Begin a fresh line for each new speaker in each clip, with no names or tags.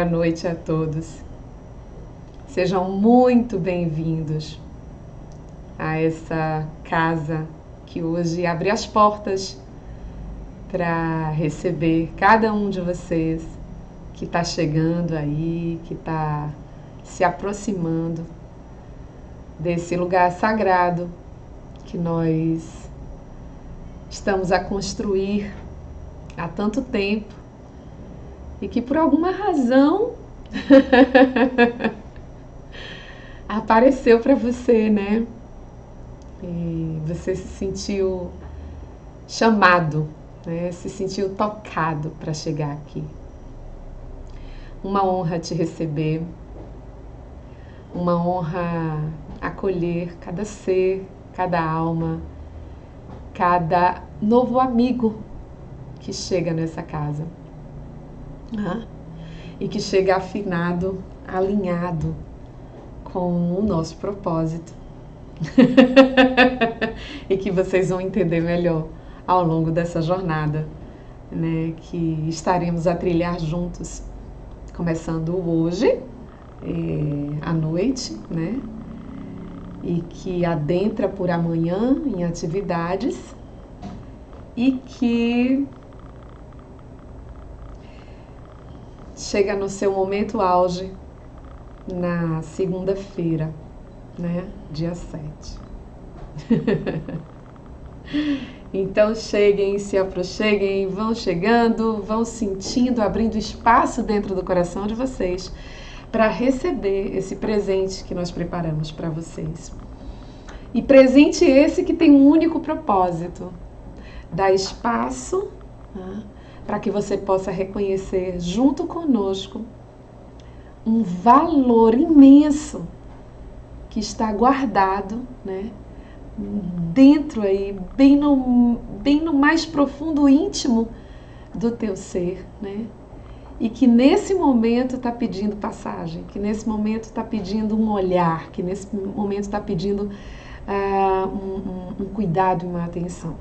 boa noite a todos. Sejam muito bem-vindos a essa casa que hoje abre as portas para receber cada um de vocês que está chegando aí, que está se aproximando desse lugar sagrado que nós estamos a construir há tanto tempo e que por alguma razão apareceu para você, né? E você se sentiu chamado, né? Se sentiu tocado para chegar aqui. Uma honra te receber, uma honra acolher cada ser, cada alma, cada novo amigo que chega nessa casa, né? E que chega afinado, alinhado com o nosso propósito e que vocês vão entender melhor ao longo dessa jornada, né, que estaremos a trilhar juntos, começando hoje à noite, né, e que adentra por amanhã em atividades e que chega no seu momento auge na segunda-feira, né? Dia 7. Então cheguem, se aproxeguem, vão chegando, vão sentindo, abrindo espaço dentro do coração de vocês para receber esse presente que nós preparamos para vocês. E presente esse que tem um único propósito: dar espaço, né, para que você possa reconhecer junto conosco um valor imenso que está guardado, né, dentro aí, bem no mais profundo íntimo do teu ser, né? E que nesse momento está pedindo passagem, que nesse momento está pedindo um olhar, que nesse momento está pedindo um cuidado e uma atenção.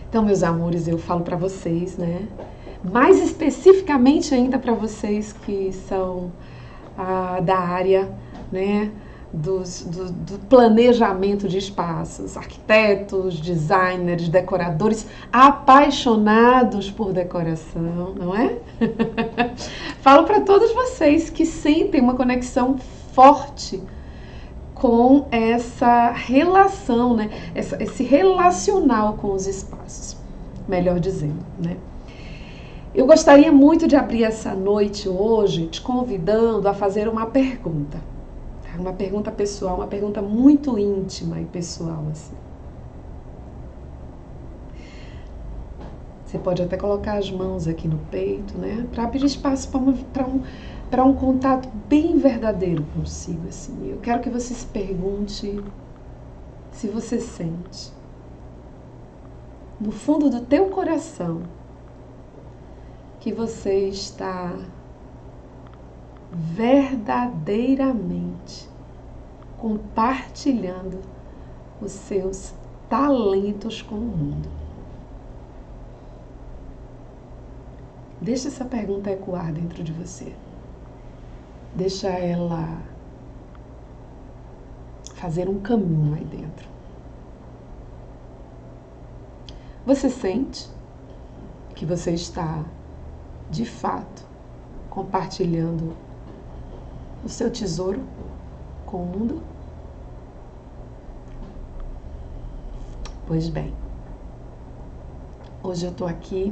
Então, meus amores, eu falo para vocês, né? Mais especificamente ainda para vocês que são da área, né, do planejamento de espaços, arquitetos, designers, decoradores, apaixonados por decoração, não é? Falo para todos vocês que sentem uma conexão forte com essa relação, né, esse relacional com os espaços, melhor dizendo, né? Eu gostaria muito de abrir essa noite hoje te convidando a fazer uma pergunta pessoal, uma pergunta muito íntima e pessoal, assim. Você pode até colocar as mãos aqui no peito, né, para abrir espaço para um contato bem verdadeiro consigo, assim. Eu quero que você se pergunte se você sente, no fundo do teu coração, que você está verdadeiramente compartilhando os seus talentos com o mundo. Deixa essa pergunta ecoar dentro de você. Deixa ela fazer um caminho aí dentro. Você sente que você está, de fato, compartilhando o seu tesouro com o mundo? Pois bem, hoje eu estou aqui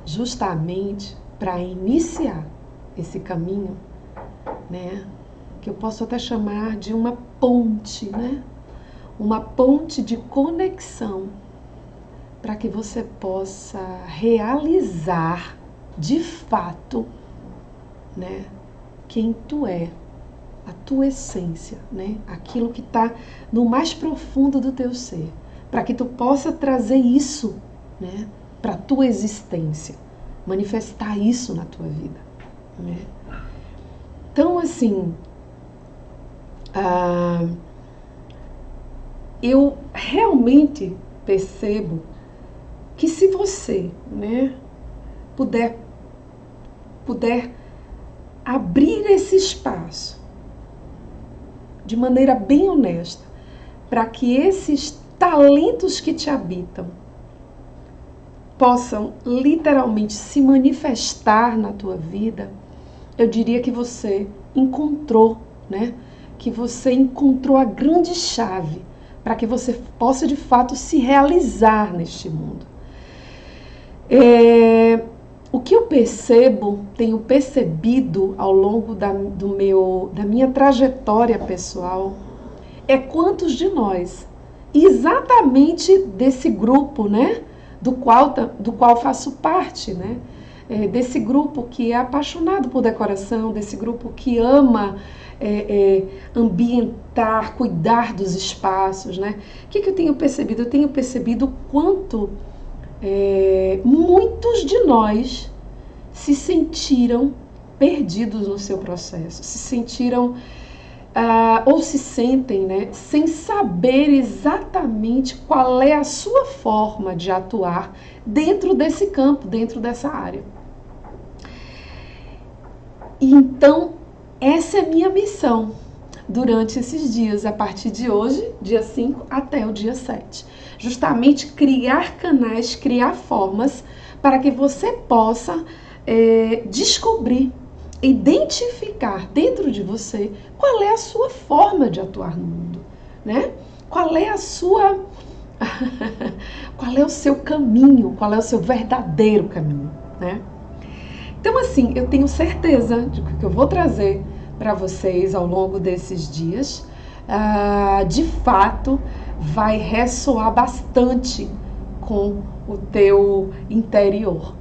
justamente para iniciar esse caminho, né, que eu posso até chamar de uma ponte, né, uma ponte de conexão para que você possa realizar de fato, né, quem tu é, a tua essência, né, aquilo que está no mais profundo do teu ser, para que tu possa trazer isso, né, para a tua existência, manifestar isso na tua vida, né? Então, assim, eu realmente percebo que se você, né, puder puder abrir esse espaço de maneira bem honesta, para que esses talentos que te habitam possam literalmente se manifestar na tua vida, eu diria que você encontrou, né? Que você encontrou a grande chave para que você possa de fato se realizar neste mundo. O que eu tenho percebido ao longo da minha trajetória pessoal, é quantos de nós, exatamente desse grupo, né, do qual faço parte, né, desse grupo que é apaixonado por decoração, desse grupo que ama ambientar, cuidar dos espaços, né? O que eu tenho percebido? Eu tenho percebido quanto muitos de nós se sentiram perdidos no seu processo, se sentiram ou se sentem, né, sem saber exatamente qual é a sua forma de atuar dentro desse campo, dentro dessa área. E então, essa é a minha missão durante esses dias, a partir de hoje, dia 5, até o dia 7. Justamente criar canais, criar formas para que você possa descobrir, identificar dentro de você qual é a sua forma de atuar no mundo, né? Qual é a sua... qual é o seu caminho, qual é o seu verdadeiro caminho, né? Então, assim, eu tenho certeza de que o que eu vou trazer para vocês ao longo desses dias, de fato, vai ressoar bastante com o teu interior.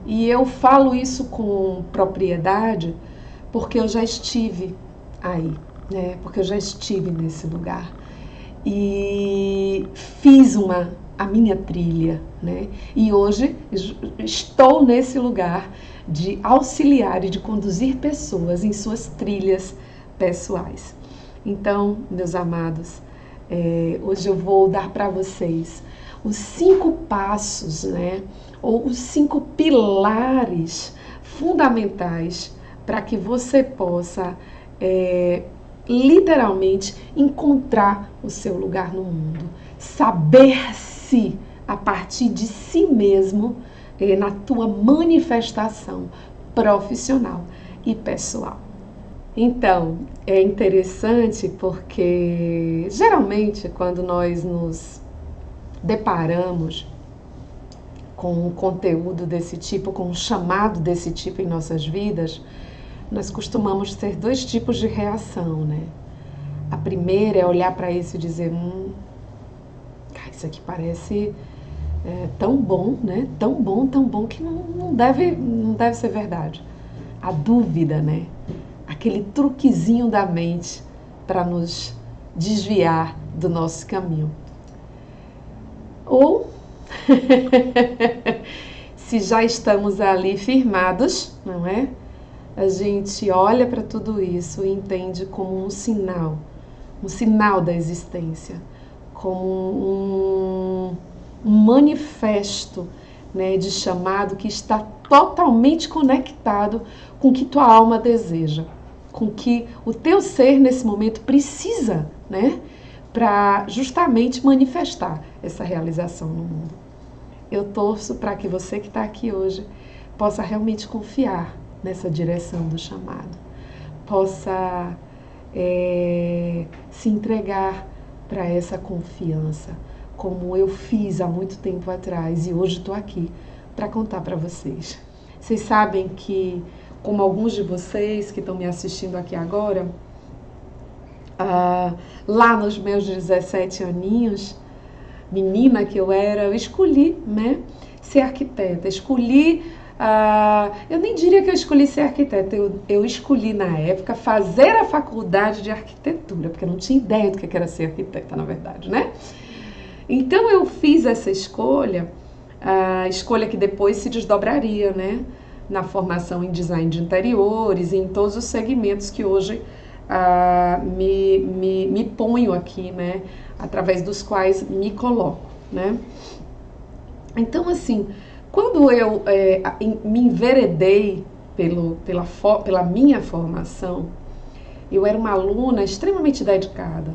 E eu falo isso com propriedade porque eu já estive aí, né? Porque eu já estive nesse lugar e fiz a minha trilha, né? E hoje estou nesse lugar de auxiliar e de conduzir pessoas em suas trilhas pessoais. Então, meus amados, hoje eu vou dar para vocês os 5 passos, né? Ou os 5 pilares fundamentais para que você possa literalmente encontrar o seu lugar no mundo, saber-se a partir de si mesmo na tua manifestação profissional e pessoal. Então, é interessante porque geralmente quando nós nos deparamos com um conteúdo desse tipo, com um chamado desse tipo em nossas vidas, nós costumamos ter 2 tipos de reação, né? A primeira é olhar para isso e dizer, isso aqui parece tão bom, né? Tão bom que não deve ser verdade. A dúvida, né? Aquele truquezinho da mente para nos desviar do nosso caminho. Ou se já estamos ali firmados, não é? A gente olha para tudo isso e entende como um sinal da existência, como um manifesto, né, de chamado que está totalmente conectado com o que tua alma deseja, com o que o teu ser nesse momento precisa, né, para justamente manifestar essa realização no mundo. Eu torço para que você que está aqui hoje possa realmente confiar nessa direção do chamado, possa se entregar para essa confiança, como eu fiz há muito tempo atrás e hoje estou aqui para contar para vocês. Vocês sabem que, como alguns de vocês que estão me assistindo aqui agora, lá nos meus 17 aninhos, menina que eu era, eu escolhi, né, ser arquiteta, eu nem diria que eu escolhi ser arquiteta, eu escolhi na época fazer a faculdade de arquitetura, porque eu não tinha ideia do que era ser arquiteta, na verdade, né? Então eu fiz essa escolha, a escolha que depois se desdobraria, né, na formação em design de interiores e em todos os segmentos que hoje me ponho aqui, né, através dos quais me coloco, né? Então, assim, quando eu me enveredei pela minha formação, eu era uma aluna extremamente dedicada.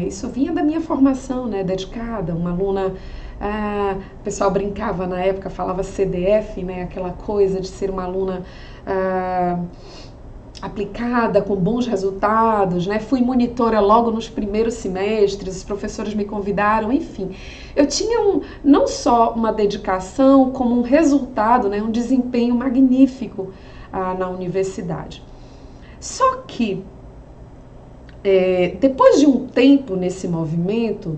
Isso vinha da minha formação, né? Dedicada, uma aluna... o pessoal brincava na época, falava CDF, né? Aquela coisa de ser uma aluna aplicada, com bons resultados, né? Fui monitora logo nos primeiros semestres, os professores me convidaram, enfim. Eu tinha não só uma dedicação, como um resultado, né? Um desempenho magnífico na universidade. Só que, depois de um tempo nesse movimento,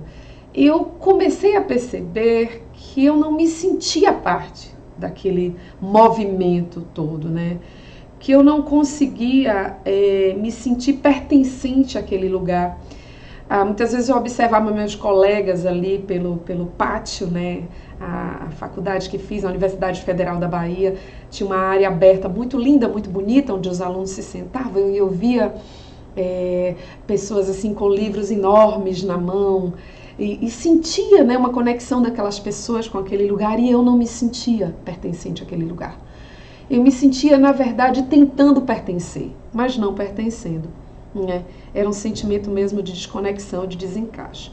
eu comecei a perceber que eu não me sentia parte daquele movimento todo, né? Que eu não conseguia me sentir pertencente àquele lugar. Muitas vezes eu observava meus colegas ali pelo pátio, né? A faculdade que fiz, a Universidade Federal da Bahia, tinha uma área aberta muito linda, muito bonita, onde os alunos se sentavam, e eu via pessoas assim com livros enormes na mão, e sentia, né, uma conexão daquelas pessoas com aquele lugar, e eu não me sentia pertencente àquele lugar. Eu me sentia, na verdade, tentando pertencer, mas não pertencendo, né? Era um sentimento mesmo de desconexão, de desencaixe.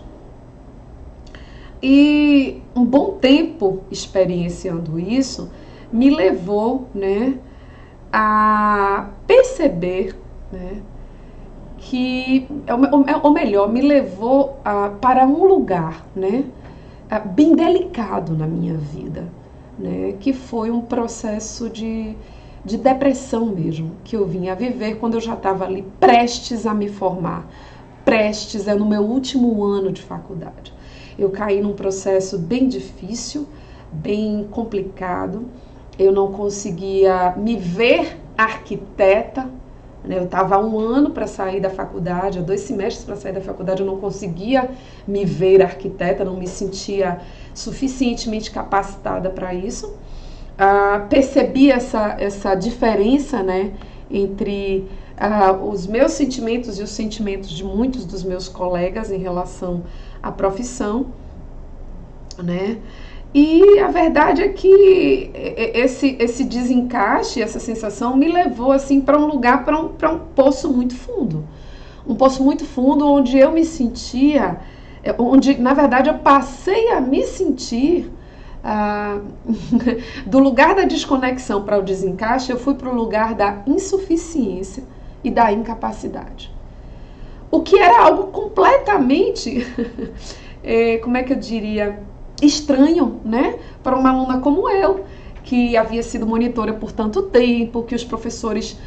E um bom tempo experienciando isso me levou, né, a perceber, né, que, ou melhor, me levou para um lugar, né, bem delicado na minha vida, né, que foi um processo de depressão mesmo, que eu vinha a viver quando eu já estava ali prestes a me formar, no meu último ano de faculdade. Eu caí num processo bem difícil, bem complicado, eu não conseguia me ver arquiteta, né? Eu estava há 1 ano para sair da faculdade, há 2 semestres para sair da faculdade, eu não conseguia me ver arquiteta, não me sentia suficientemente capacitada para isso. Percebi essa diferença, né, entre os meus sentimentos e os sentimentos de muitos dos meus colegas em relação à profissão, né? E a verdade é que esse desencaixe, essa sensação me levou assim para um lugar, para um poço muito fundo. Um poço muito fundo onde eu me sentia, onde na verdade eu passei a me sentir do lugar da desconexão para o desencaixe, eu fui para o lugar da insuficiência e da incapacidade. O que era algo completamente, como é que eu diria, estranho, né, para uma aluna como eu, que havia sido monitora por tanto tempo, que os professores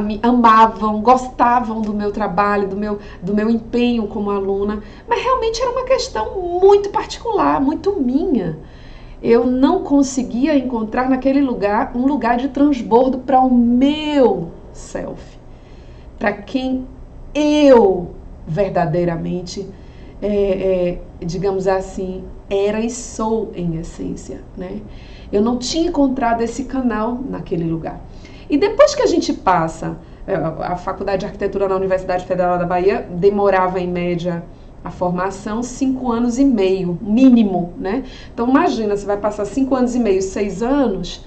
me amavam, gostavam do meu trabalho, do meu empenho como aluna, mas realmente era uma questão muito particular, muito minha. Eu não conseguia encontrar naquele lugar um lugar de transbordo para o meu self, para quem eu verdadeiramente, digamos assim, era e sou em essência, né? Eu não tinha encontrado esse canal naquele lugar. E depois que a gente passa, a Faculdade de Arquitetura na Universidade Federal da Bahia demorava em média a formação 5 anos e meio, mínimo, né? Então imagina, você vai passar 5 anos e meio, 6 anos,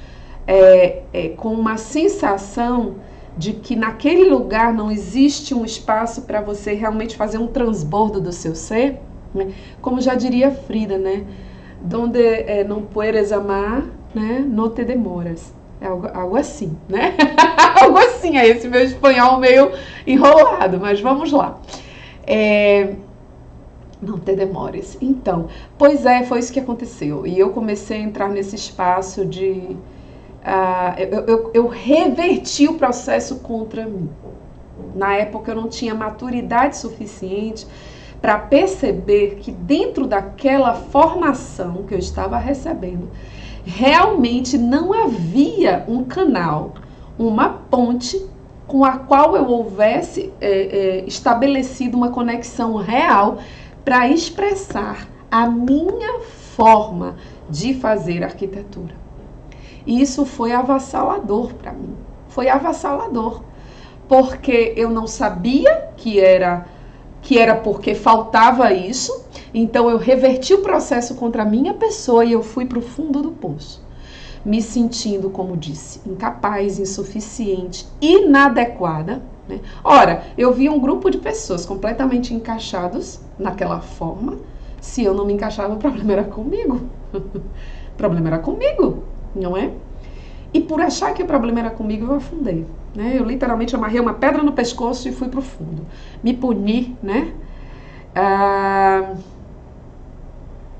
com uma sensação de que naquele lugar não existe um espaço para você realmente fazer um transbordo do seu ser, né? Como já diria Frida, né? Donde não puedes amar, né? No te demoras. Algo assim, né? Algo assim, é esse meu espanhol meio enrolado, mas vamos lá. Não te demores. Então, pois foi isso que aconteceu. E eu comecei a entrar nesse espaço de... eu reverti o processo contra mim. Na época eu não tinha maturidade suficiente para perceber que dentro daquela formação que eu estava recebendo, realmente não havia um canal, uma ponte com a qual eu houvesse estabelecido uma conexão real para expressar a minha forma de fazer arquitetura. E isso foi avassalador para mim. Foi avassalador, porque eu não sabia que era porque faltava isso. Então eu reverti o processo contra a minha pessoa e eu fui para o fundo do poço. me sentindo, como disse, incapaz, insuficiente, inadequada, né? Ora, eu vi um grupo de pessoas completamente encaixados naquela forma. Se eu não me encaixava, o problema era comigo. O problema era comigo, não é? E por achar que o problema era comigo, eu afundei, né? Eu literalmente amarrei uma pedra no pescoço e fui pro fundo. Me puni, né?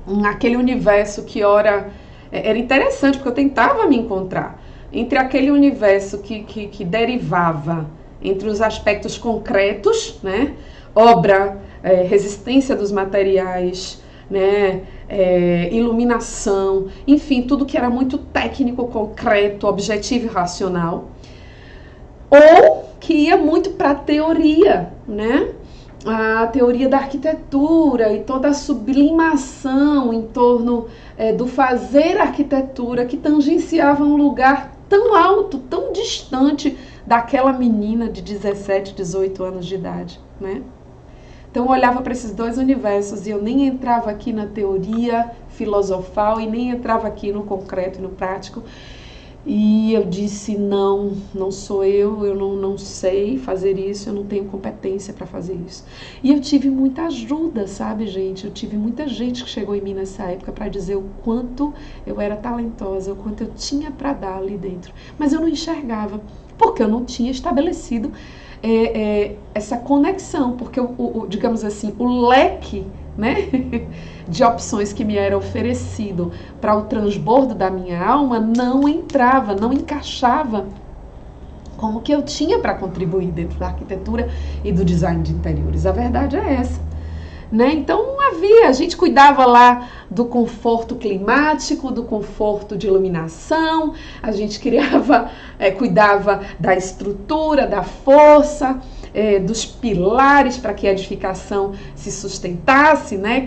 Naquele universo que ora... Era interessante, porque eu tentava me encontrar entre aquele universo que derivava entre os aspectos concretos, né? Obra, resistência dos materiais, né? Iluminação, enfim, tudo que era muito técnico, concreto, objetivo e racional, ou que ia muito para a teoria, né? A teoria da arquitetura e toda a sublimação em torno do fazer arquitetura, que tangenciava um lugar tão alto, tão distante daquela menina de 17, 18 anos de idade, né? Então eu olhava para esses dois universos e eu nem entrava aqui na teoria filosofal e nem entrava aqui no concreto e no prático. E eu disse, não sou eu não sei fazer isso, eu não tenho competência para fazer isso. E eu tive muita ajuda, sabe, gente? Eu tive muita gente que chegou em mim nessa época para dizer o quanto eu era talentosa, o quanto eu tinha para dar ali dentro. Mas eu não enxergava, porque eu não tinha estabelecido essa conexão, porque, digamos assim, o leque, né, de opções que me era oferecido para o transbordo da minha alma não entrava, não encaixava como que eu tinha para contribuir dentro da arquitetura e do design de interiores. A verdade é essa, né? Então a gente cuidava lá do conforto climático, do conforto de iluminação, a gente cuidava da estrutura, da força, dos pilares para que a edificação se sustentasse, né?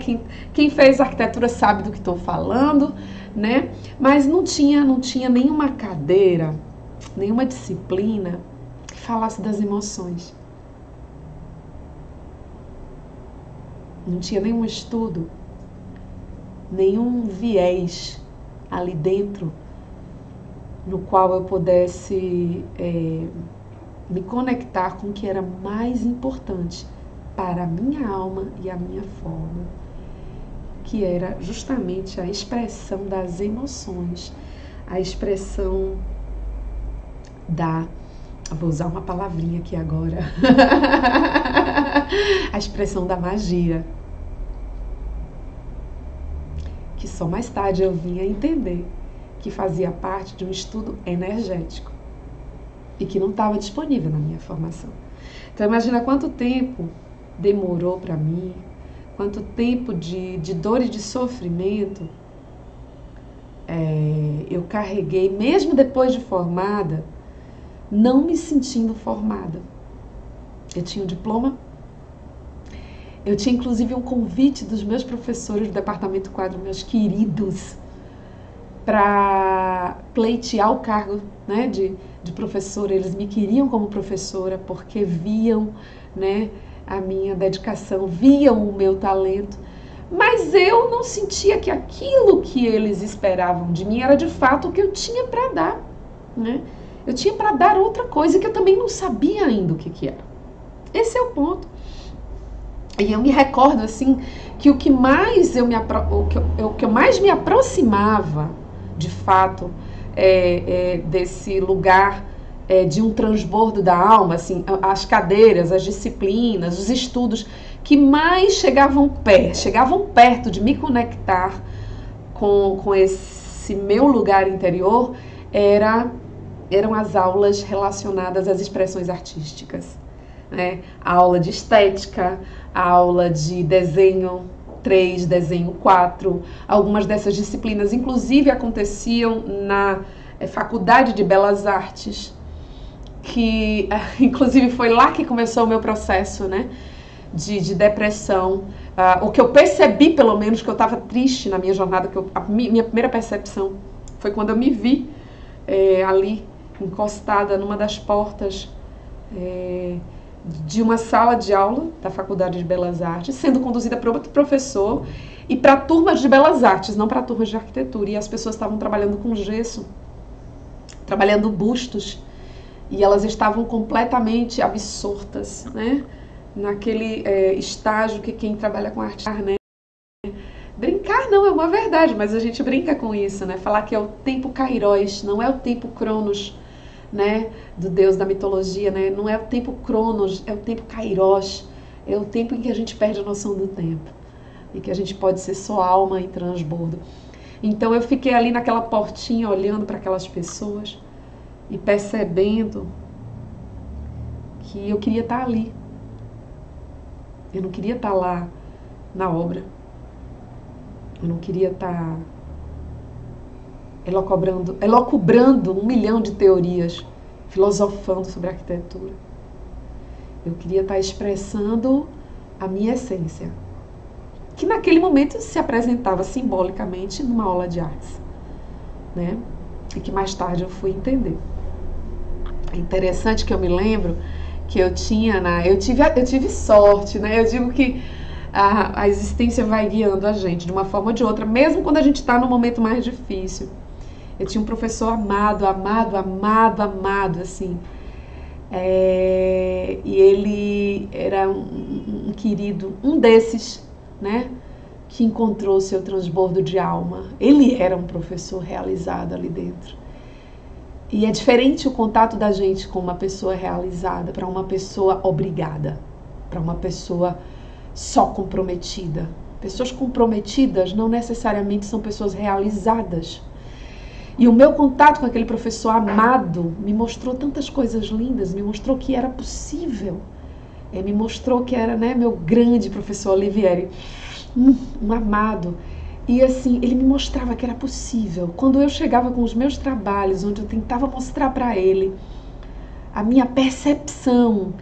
Quem fez arquitetura sabe do que estou falando, né? Mas não tinha nenhuma cadeira, nenhuma disciplina que falasse das emoções. Não tinha nenhum estudo, nenhum viés ali dentro no qual eu pudesse me conectar com o que era mais importante para a minha alma e a minha forma, que era justamente a expressão das emoções, a expressão vou usar uma palavrinha aqui agora, a expressão da magia, que só mais tarde eu vim a entender que fazia parte de um estudo energético e que não estava disponível na minha formação. Então imagina quanto tempo demorou para mim, quanto tempo de dor e de sofrimento eu carreguei, mesmo depois de formada, não me sentindo formada. Eu tinha um diploma, eu tinha inclusive um convite dos meus professores do Departamento Quadro, meus queridos, para pleitear o cargo, né, de professora. Eles me queriam como professora porque viam, né, a minha dedicação, viam o meu talento, mas eu não sentia que aquilo que eles esperavam de mim era de fato o que eu tinha para dar, né? Eu tinha para dar outra coisa que eu também não sabia ainda o que era. Esse é o ponto. E eu me recordo assim que o que mais eu mais me aproximava, de fato, desse lugar de um transbordo da alma, assim, as cadeiras, as disciplinas, os estudos que mais chegavam perto de me conectar com esse meu lugar interior, eram as aulas relacionadas às expressões artísticas, né? A aula de estética, a aula de desenho 3, desenho 4, algumas dessas disciplinas inclusive aconteciam na Faculdade de Belas Artes, que inclusive foi lá que começou o meu processo, né, de depressão. O que eu percebi, pelo menos, que eu estava triste na minha jornada, minha primeira percepção foi quando eu me vi ali, encostada numa das portas de uma sala de aula da Faculdade de Belas Artes, sendo conduzida por outro professor e para turmas de Belas Artes, não para turmas de arquitetura. E as pessoas estavam trabalhando com gesso trabalhando bustos, e elas estavam completamente absortas, né? Naquele estágio que quem trabalha com arte, né? Brincar não é uma verdade, mas a gente brinca com isso, né? Falar que é o tempo kairos, não é o tempo cronos, né? Do deus da mitologia, né? Não é o tempo cronos, é o tempo kairos, é o tempo em que a gente perde a noção do tempo e que a gente pode ser só alma em transbordo. Então eu fiquei ali naquela portinha olhando para aquelas pessoas e percebendo que eu queria estar ali. Eu não queria estar lá na obra. Eu não queria estar elocubrando 1 milhão de teorias, filosofando sobre arquitetura. Eu queria estar expressando a minha essência, que naquele momento se apresentava simbolicamente numa aula de artes, né? E que mais tarde eu fui entender. É interessante que eu me lembro que eu tive sorte, né? Eu digo que a existência vai guiando a gente de uma forma ou de outra, mesmo quando a gente está no momento mais difícil. Eu tinha um professor amado, assim. E ele era um querido, um desses, né? Que encontrou seu transbordo de alma. Ele era um professor realizado ali dentro. E é diferente o contato da gente com uma pessoa realizada para uma pessoa obrigada, para uma pessoa só comprometida. Pessoas comprometidas não necessariamente são pessoas realizadas. E o meu contato com aquele professor amado me mostrou tantas coisas lindas, me mostrou que era possível. Me mostrou que era, né, meu grande professor Olivieri, um amado. E assim, ele me mostrava que era possível. Quando eu chegava com os meus trabalhos, onde eu tentava mostrar para ele a minha percepção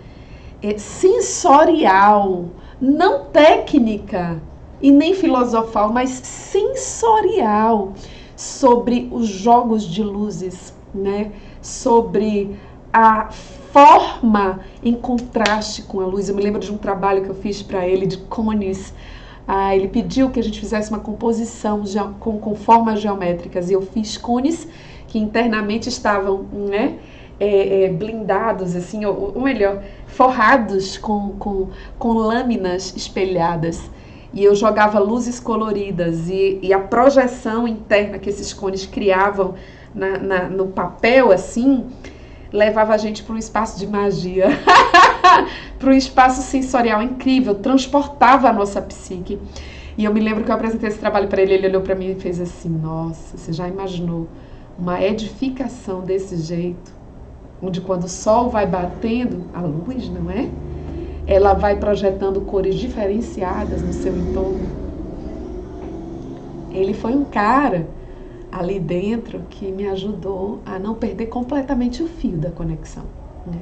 sensorial, não técnica e nem filosofal, mas sensorial, sobre os jogos de luzes, né? Sobre a forma em contraste com a luz. Eu me lembro de um trabalho que eu fiz para ele de cones. Ele pediu que a gente fizesse uma composição com formas geométricas, e eu fiz cones que internamente estavam, né, blindados, assim, ou melhor, forrados com lâminas espelhadas. E eu jogava luzes coloridas e a projeção interna que esses cones criavam no papel, assim, levava a gente para um espaço de magia, para um espaço sensorial incrível, transportava a nossa psique. E eu me lembro que eu apresentei esse trabalho para ele, ele olhou para mim e fez assim: nossa, você já imaginou uma edificação desse jeito, onde quando o sol vai batendo, a luz, não é? Ela vai projetando cores diferenciadas no seu entorno. Ele foi um cara ali dentro que me ajudou a não perder completamente o fio da conexão, né?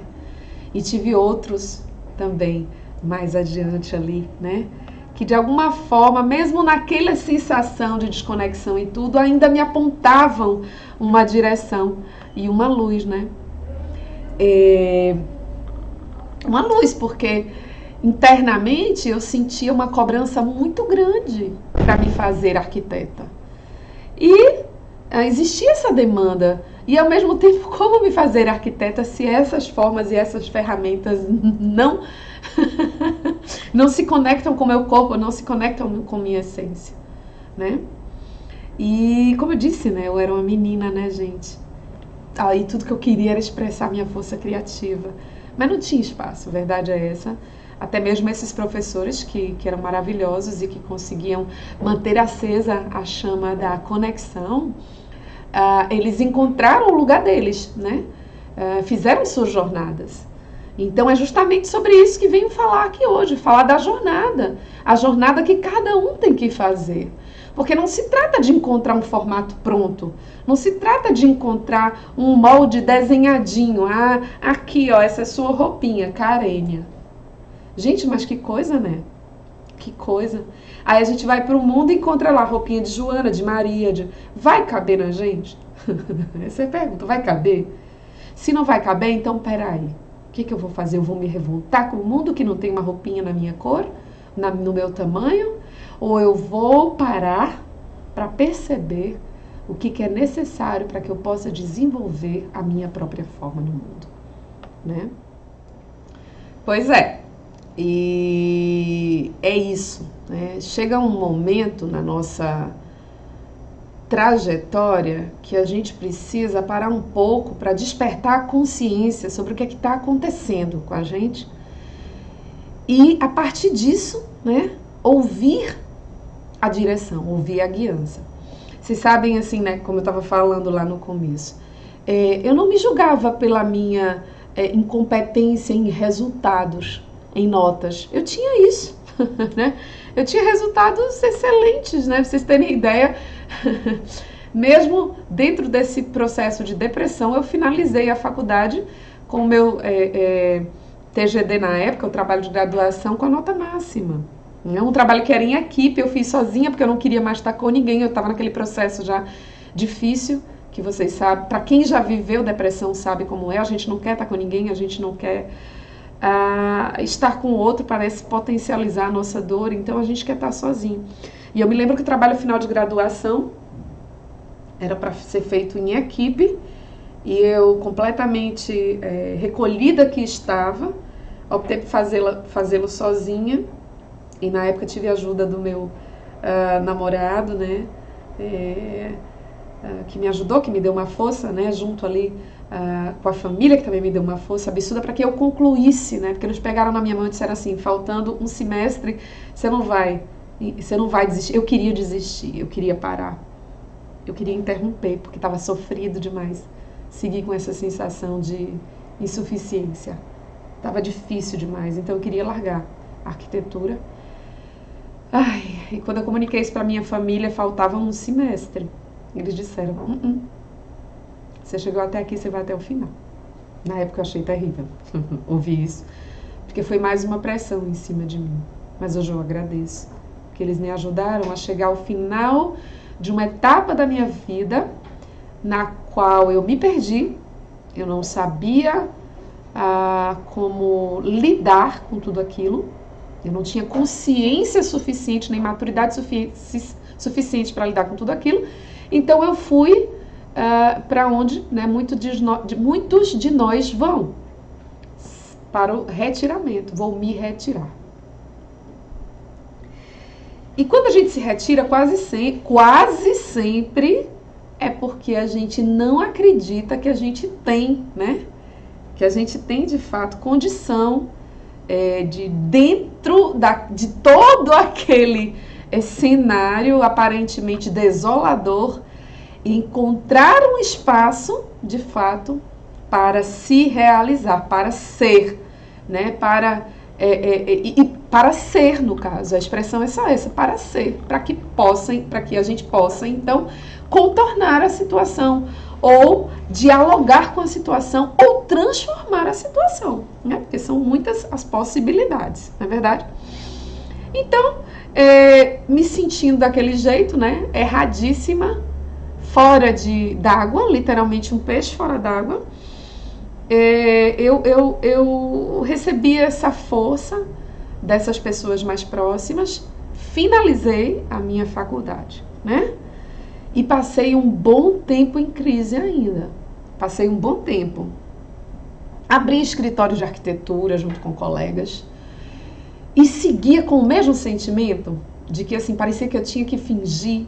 E tive outros também mais adiante ali, né? Que de alguma forma, mesmo naquela sensação de desconexão e tudo, ainda me apontavam uma direção e uma luz, né? Uma luz, porque internamente eu sentia uma cobrança muito grande para me fazer arquiteta. E existia essa demanda. E ao mesmo tempo, como me fazer arquiteta se essas formas e essas ferramentas não se conectam com o meu corpo, não se conectam com minha essência, né? E como eu disse, né, eu era uma menina, né, gente? E tudo que eu queria era expressar minha força criativa. Mas não tinha espaço, a verdade é essa. Até mesmo esses professores que eram maravilhosos e que conseguiam manter acesa a chama da conexão, eles encontraram o lugar deles, né? Fizeram suas jornadas. Então é justamente sobre isso que venho falar aqui hoje, falar da jornada. A jornada que cada um tem que fazer. Porque não se trata de encontrar um formato pronto, não se trata de encontrar um molde desenhadinho. Aqui, ó, essa é sua roupinha, Carênia. Gente, mas que coisa, né? Que coisa. Aí a gente vai para o mundo e encontra lá roupinha de Joana, de Maria, vai caber na gente? Você pergunta, vai caber? Se não vai caber, então peraí. O que eu vou fazer? Eu vou me revoltar com o mundo que não tem uma roupinha na minha cor, no meu tamanho? Ou eu vou parar para perceber o que é necessário para que eu possa desenvolver a minha própria forma no mundo, né? Pois é, e é isso, né? Chega um momento na nossa trajetória que a gente precisa parar um pouco para despertar a consciência sobre o que está acontecendo com a gente e, a partir disso, né, ouvir a direção, ouvir a guiança. Vocês sabem, assim, né, como eu estava falando lá no começo, eu não me julgava pela minha incompetência em resultados, em notas. Eu tinha isso, né? Eu tinha resultados excelentes, né? Pra vocês terem ideia, mesmo dentro desse processo de depressão, eu finalizei a faculdade com o meu TGD na época, o trabalho de graduação, com a nota máxima. Um trabalho que era em equipe, eu fiz sozinha porque eu não queria mais estar com ninguém, eu estava naquele processo já difícil, que vocês sabem, para quem já viveu depressão sabe como é, a gente não quer estar com ninguém, a gente não quer estar com o outro, parece potencializar a nossa dor, então a gente quer estar sozinho. E eu me lembro que o trabalho final de graduação era para ser feito em equipe, e eu completamente recolhida que estava, optei por fazê-lo sozinha, e na época tive a ajuda do meu namorado, né, que me ajudou, que me deu uma força, né, junto ali com a família, que também me deu uma força absurda para que eu concluísse, né, porque eles pegaram na minha mão e disseram assim, faltando um semestre, você não vai desistir. Eu queria desistir, eu queria parar, eu queria interromper, porque estava sofrido demais, seguir com essa sensação de insuficiência, estava difícil demais, então eu queria largar a arquitetura. E quando eu comuniquei isso para minha família, faltava um semestre. Eles disseram, você chegou até aqui, você vai até o final. Na época eu achei terrível ouvir isso, porque foi mais uma pressão em cima de mim. Mas hoje eu agradeço, porque eles me ajudaram a chegar ao final de uma etapa da minha vida, na qual eu me perdi, eu não sabia como lidar com tudo aquilo, eu não tinha consciência suficiente, nem maturidade suficiente para lidar com tudo aquilo. Então eu fui para onde, né, muitos de nós vão, para o retiramento. Vou me retirar. E quando a gente se retira, quase sempre é porque a gente não acredita que a gente tem, né? Que a gente tem de fato condição de dentro de todo aquele cenário aparentemente desolador, encontrar um espaço de fato para se realizar, para ser, né? Para ser, no caso, a expressão é só essa, para ser, para que a gente possa então contornar a situação, ou dialogar com a situação, ou transformar a situação, né? Porque são muitas as possibilidades, não é verdade? Então, me sentindo daquele jeito, né, erradíssima, fora d'água, literalmente um peixe fora d'água, eu recebi essa força dessas pessoas mais próximas, finalizei a minha faculdade, né? E passei um bom tempo em crise ainda. Passei um bom tempo. Abri escritório de arquitetura junto com colegas e seguia com o mesmo sentimento de que, assim, parecia que eu tinha que fingir.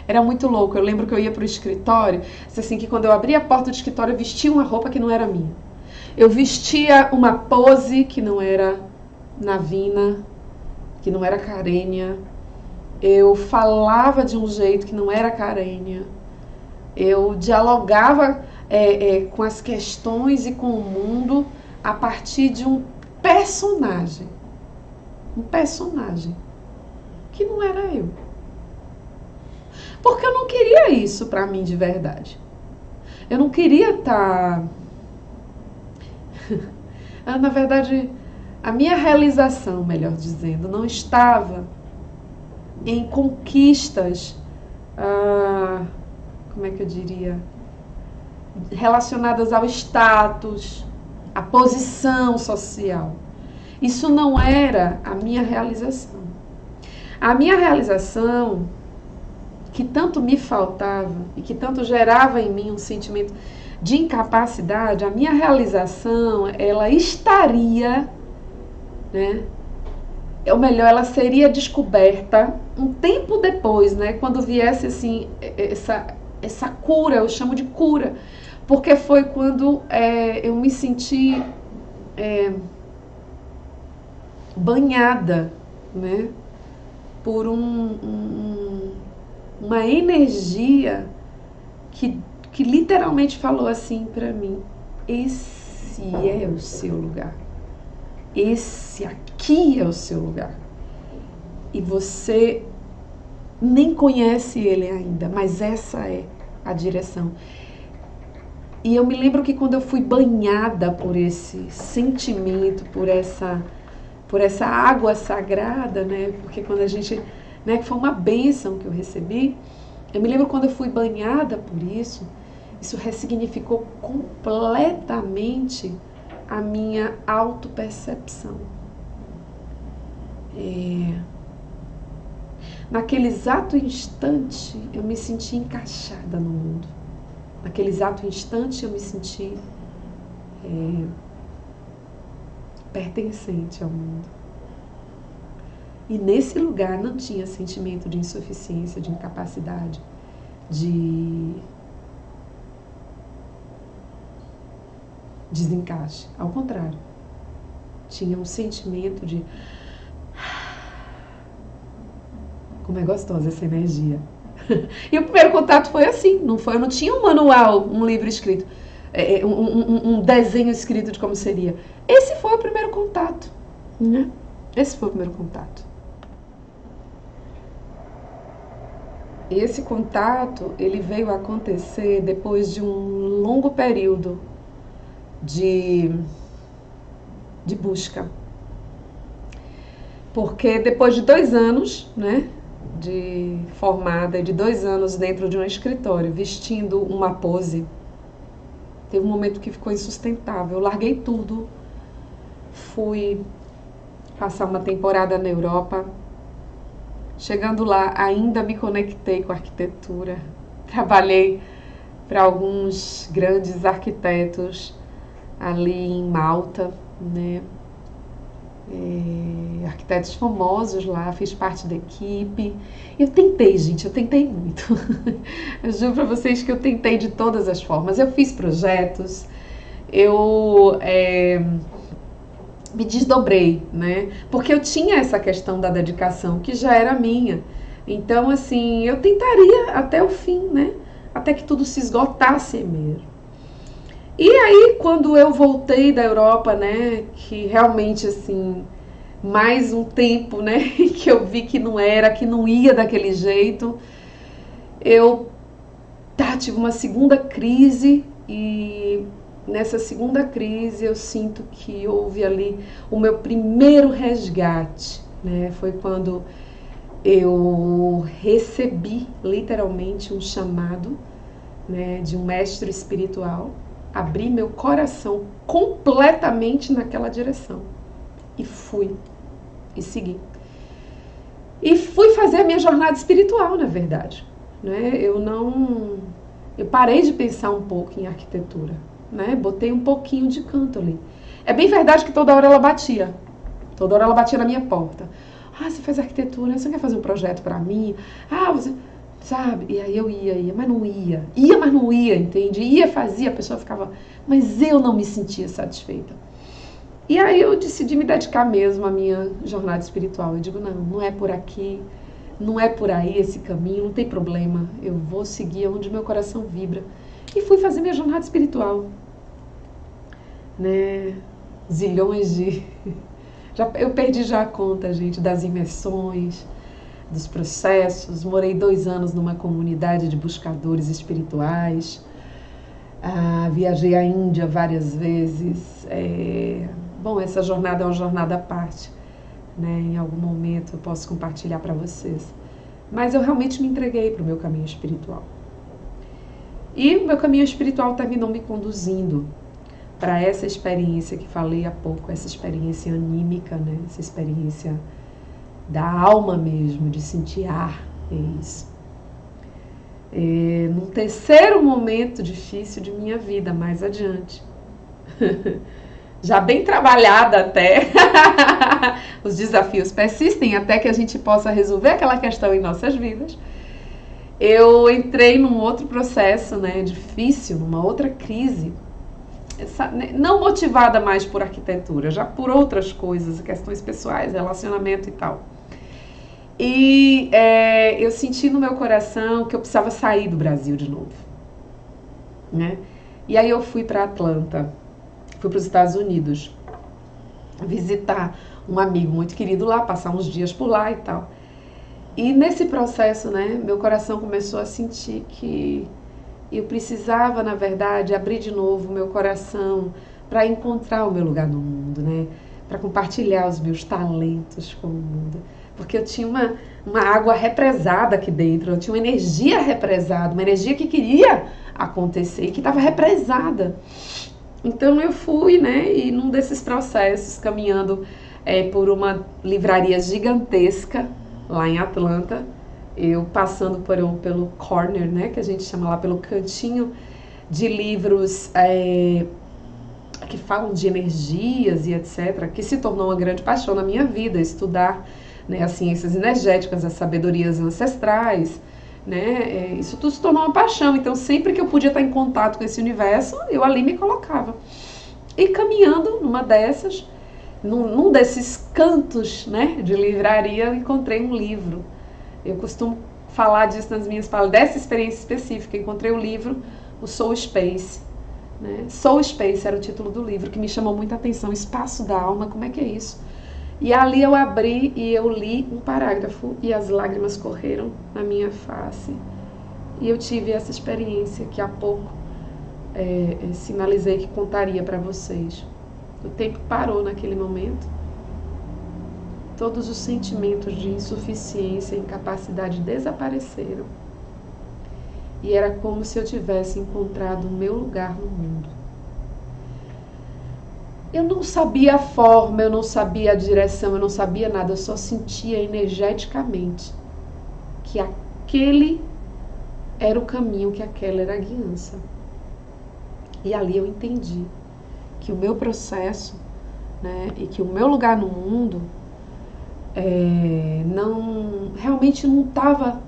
Era muito louco. Eu lembro que eu ia para o escritório, assim, que quando eu abria a porta do escritório eu vestia uma roupa que não era minha. Eu vestia uma pose que não era Navina, que não era Carênia. Eu falava de um jeito que não era Carênia. Eu dialogava com as questões e com o mundo a partir de um personagem. Um personagem que não era eu. Porque eu não queria isso para mim de verdade. Eu não queria estar... Na verdade, a minha realização, melhor dizendo, não estava em conquistas, como é que eu diria, relacionadas ao status, à posição social. Isso não era a minha realização. A minha realização que tanto me faltava e que tanto gerava em mim um sentimento de incapacidade, a minha realização, ela estaria, né? Ou melhor, ela seria descoberta um tempo depois, né? Quando viesse assim essa cura, eu chamo de cura, porque foi quando eu me senti banhada, né? Por uma energia que literalmente falou assim para mim: esse é o seu lugar. Esse aqui é o seu lugar. E você nem conhece ele ainda, mas essa é a direção. E eu me lembro que quando eu fui banhada por esse sentimento, por essa água sagrada, né? Porque quando a gente, né, que foi uma bênção que eu recebi, eu me lembro quando eu fui banhada por isso ressignificou completamente a minha autopercepção. Naquele exato instante, eu me senti encaixada no mundo. Naquele exato instante, eu me senti pertencente ao mundo. E nesse lugar não tinha sentimento de insuficiência, de incapacidade, de desencaixe. Ao contrário, tinha um sentimento de como é gostosa essa energia. E o primeiro contato foi assim, não foi? Eu não tinha um manual, um livro escrito, um desenho escrito de como seria. Esse foi o primeiro contato, né? Esse foi o primeiro contato. E esse contato, ele veio a acontecer depois de um longo período de busca. Porque depois de 2 anos, né, de formada, de 2 anos dentro de um escritório, vestindo uma pose, teve um momento que ficou insustentável. Eu larguei tudo, fui passar uma temporada na Europa. Chegando lá, ainda me conectei com a arquitetura. Trabalhei para alguns grandes arquitetos ali em Malta, né? Arquitetos famosos lá, fiz parte da equipe. Eu tentei, gente, eu tentei muito. Eu juro para vocês que eu tentei de todas as formas. Eu fiz projetos, eu me desdobrei, né? Porque eu tinha essa questão da dedicação que já era minha. Então, assim, eu tentaria até o fim, né? Até que tudo se esgotasse mesmo. E aí, quando eu voltei da Europa, né, que realmente, assim, mais um tempo, né, que eu vi que não era, que não ia daquele jeito, eu tive uma segunda crise e nessa segunda crise eu sinto que houve ali o meu primeiro resgate, né, foi quando eu recebi literalmente um chamado, né, de um mestre espiritual, abri meu coração completamente naquela direção e fui, e segui. E fui fazer a minha jornada espiritual, na verdade, né? Eu parei de pensar um pouco em arquitetura, né? Botei um pouquinho de canto ali. É bem verdade que toda hora ela batia na minha porta. Ah, você faz arquitetura, você quer fazer um projeto para mim? Ah, você... sabe? E aí eu ia, mas não ia. Ia, mas não ia, entende? Ia, fazia, a pessoa ficava... Mas eu não me sentia satisfeita. E aí eu decidi me dedicar mesmo à minha jornada espiritual. Eu digo, não é por aqui, não é por aí esse caminho, não tem problema. Eu vou seguir onde meu coração vibra. E fui fazer minha jornada espiritual. Né? Zilhões de... eu perdi já a conta, gente, das imersões, dos processos. Morei 2 anos numa comunidade de buscadores espirituais. Viajei à Índia várias vezes. Bom, essa jornada é uma jornada à parte, né? Em algum momento eu posso compartilhar para vocês. Mas eu realmente me entreguei para o meu caminho espiritual. E o meu caminho espiritual terminou me conduzindo para essa experiência que falei há pouco, essa experiência anímica, né? Essa experiência da alma mesmo, de sentir ar, é isso. num terceiro momento difícil de minha vida, mais adiante. Já bem trabalhada até, os desafios persistem até que a gente possa resolver aquela questão em nossas vidas. Eu entrei num outro processo, né, difícil, numa outra crise, não motivada mais por arquitetura, já por outras coisas, questões pessoais, relacionamento e tal. E eu senti no meu coração que eu precisava sair do Brasil de novo, né? E aí eu fui para Atlanta, fui para os Estados Unidos visitar um amigo muito querido lá, passar uns dias por lá e tal. E nesse processo, né, meu coração começou a sentir que eu precisava, na verdade, abrir de novo meu coração para encontrar o meu lugar no mundo, né? Para compartilhar os meus talentos com o mundo. Porque eu tinha uma água represada aqui dentro, eu tinha uma energia represada, uma energia que queria acontecer, que estava represada. Então eu fui, né, e num desses processos, caminhando por uma livraria gigantesca lá em Atlanta, eu passando pelo corner, né, que a gente chama lá, pelo cantinho de livros que falam de energias e etc., que se tornou uma grande paixão na minha vida, estudar, né, as ciências energéticas, as sabedorias ancestrais, né, isso tudo se tornou uma paixão. Então sempre que eu podia estar em contato com esse universo, eu ali me colocava. E caminhando numa dessas, num desses cantos, né, de livraria, eu encontrei um livro. Eu costumo falar disso nas minhas palavras, dessa experiência específica. Eu encontrei o livro, o Soul Space, né? Soul Space era o título do livro, que me chamou muita atenção. Espaço da alma, como é que é isso? E ali eu abri e eu li um parágrafo e as lágrimas correram na minha face. E eu tive essa experiência que há pouco sinalizei que contaria para vocês. O tempo parou naquele momento. Todos os sentimentos de insuficiência e incapacidade desapareceram. E era como se eu tivesse encontrado o meu lugar no mundo. Eu não sabia a forma, eu não sabia a direção, eu não sabia nada, eu só sentia energeticamente que aquele era o caminho, que aquela era a guiança. E ali eu entendi que o meu processo, né, e que o meu lugar no mundo realmente não estava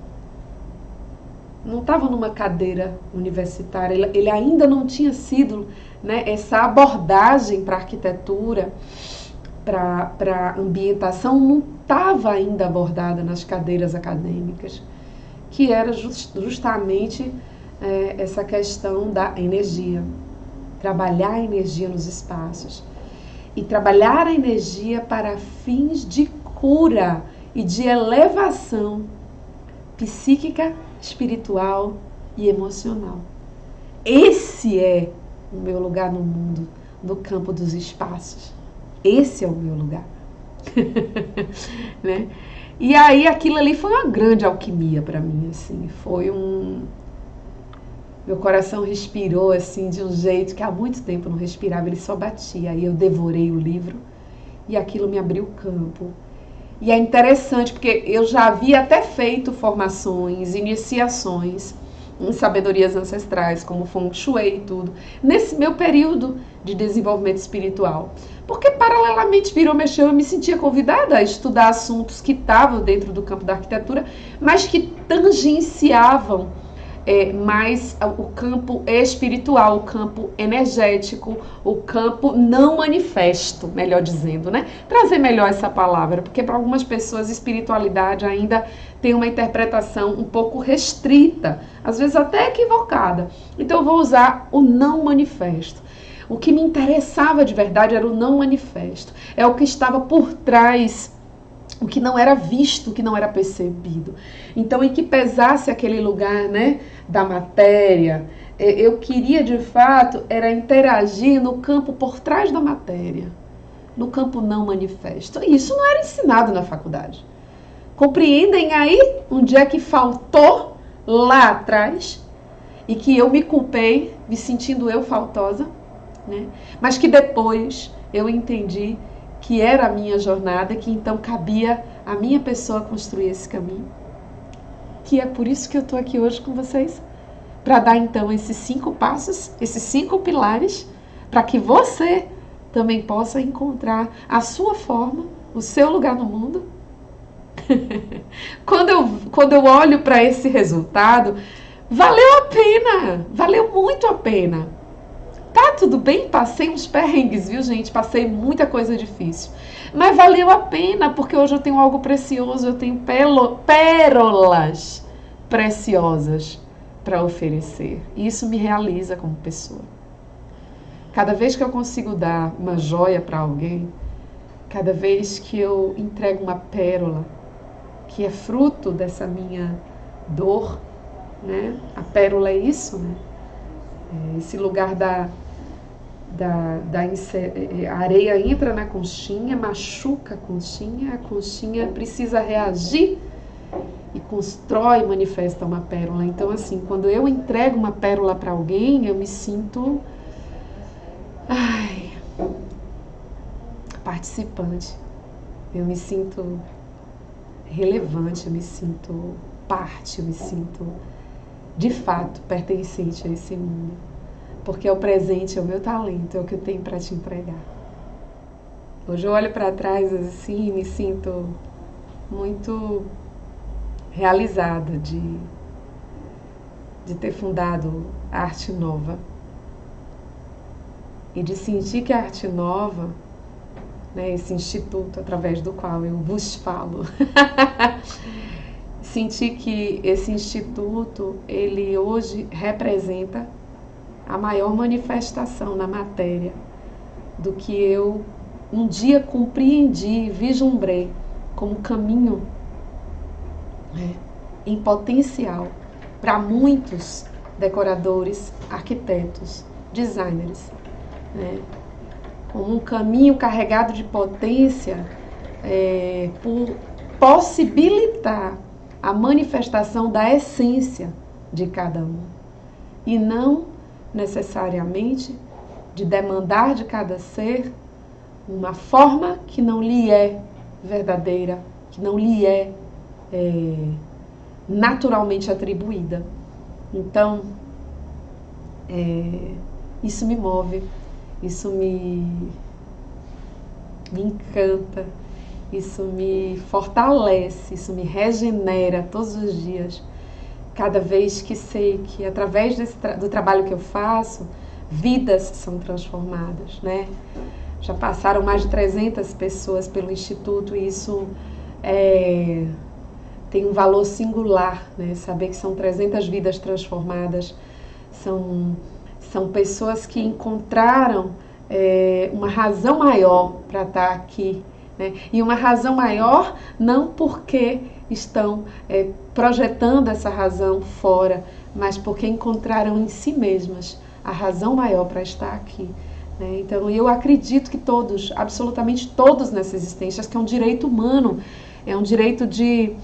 numa cadeira universitária, ele ainda não tinha sido, né, essa abordagem para arquitetura, para ambientação, não estava ainda abordada nas cadeiras acadêmicas, que era justamente essa questão da energia, trabalhar a energia nos espaços e trabalhar a energia para fins de cura e de elevação psíquica, espiritual e emocional. Esse é o meu lugar no mundo, no campo dos espaços. Esse é o meu lugar. Né? E aí aquilo ali foi uma grande alquimia para mim, assim, foi meu coração respirou assim de um jeito que há muito tempo não respirava, ele só batia. Aí eu devorei o livro e aquilo me abriu campo. E é interessante porque eu já havia até feito formações, iniciações em sabedorias ancestrais, como Feng Shui e tudo, nesse meu período de desenvolvimento espiritual. Porque paralelamente, virou, mexeu, eu me sentia convidada a estudar assuntos que estavam dentro do campo da arquitetura, mas que tangenciavam mais o campo espiritual, o campo energético, o campo não manifesto, melhor dizendo, né? Trazer melhor essa palavra, porque para algumas pessoas espiritualidade ainda tem uma interpretação um pouco restrita, às vezes até equivocada. Então eu vou usar o não manifesto. O que me interessava de verdade era o não manifesto, é o que estava por trás, o que não era visto, o que não era percebido. Então, em que pesasse aquele lugar, né, da matéria, eu queria de fato era interagir no campo por trás da matéria, no campo não manifesto. E isso não era ensinado na faculdade. Compreendem aí onde é que faltou lá atrás e que eu me culpei, me sentindo eu faltosa, né? Mas que depois eu entendi que era a minha jornada, que então cabia a minha pessoa construir esse caminho. que é por isso que eu estou aqui hoje com vocês, para dar então esses 5 passos, esses 5 pilares, para que você também possa encontrar a sua forma, o seu lugar no mundo. Quando eu olho para esse resultado, valeu a pena, valeu muito a pena. Tá tudo bem, passei uns perrengues, viu, gente? Passei muita coisa difícil. Mas valeu a pena, porque hoje eu tenho algo precioso, eu tenho pérolas preciosas para oferecer. E isso me realiza como pessoa. Cada vez que eu consigo dar uma joia para alguém, cada vez que eu entrego uma pérola, que é fruto dessa minha dor, né? A pérola é isso, né? É esse lugar a areia entra na conchinha, machuca a conchinha precisa reagir e constrói, manifesta uma pérola. Então, assim, quando eu entrego uma pérola para alguém, eu me sinto participante, eu me sinto relevante, eu me sinto parte, eu me sinto de fato pertencente a esse mundo. Porque é o presente, é o meu talento, é o que eu tenho para te entregar. Hoje eu olho para trás assim e me sinto muito realizada de ter fundado a Arte Nova. E de sentir que a Arte Nova, né, esse instituto através do qual eu vos falo, sentir que esse instituto, ele hoje representa a maior manifestação na matéria do que eu um dia compreendi e vislumbrei como caminho, né, em potencial para muitos decoradores, arquitetos, designers, né, como um caminho carregado de potência por possibilitar a manifestação da essência de cada um e não necessariamente de demandar de cada ser uma forma que não lhe é verdadeira, que não lhe é naturalmente atribuída. Então, isso me move, isso me encanta, isso me fortalece, isso me regenera todos os dias. Cada vez que sei que através do trabalho que eu faço, vidas são transformadas, né? Já passaram mais de 300 pessoas pelo Instituto e isso tem um valor singular, né? Saber que são 300 vidas transformadas, são pessoas que encontraram uma razão maior para estar aqui, né? E uma razão maior não porque estão projetando essa razão fora, mas porque encontraram em si mesmas a razão maior para estar aqui, né? Então eu acredito que todos, absolutamente todos nessa existência, que é um direito humano, é um direito de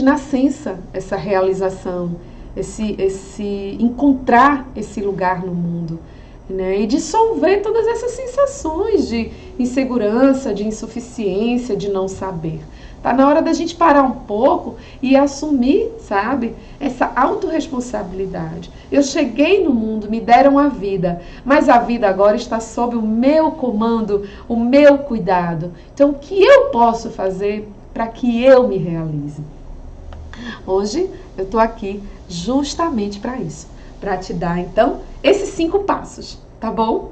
nascença, essa realização, esse encontrar esse lugar no mundo, né? E dissolver todas essas sensações de insegurança, de insuficiência, de não saber. Tá na hora da gente parar um pouco e assumir, sabe, essa autorresponsabilidade. Eu cheguei no mundo, me deram a vida, mas a vida agora está sob o meu comando, o meu cuidado. Então, o que eu posso fazer para que eu me realize? Hoje eu estou aqui justamente para isso, para te dar então esses 5 passos, tá bom?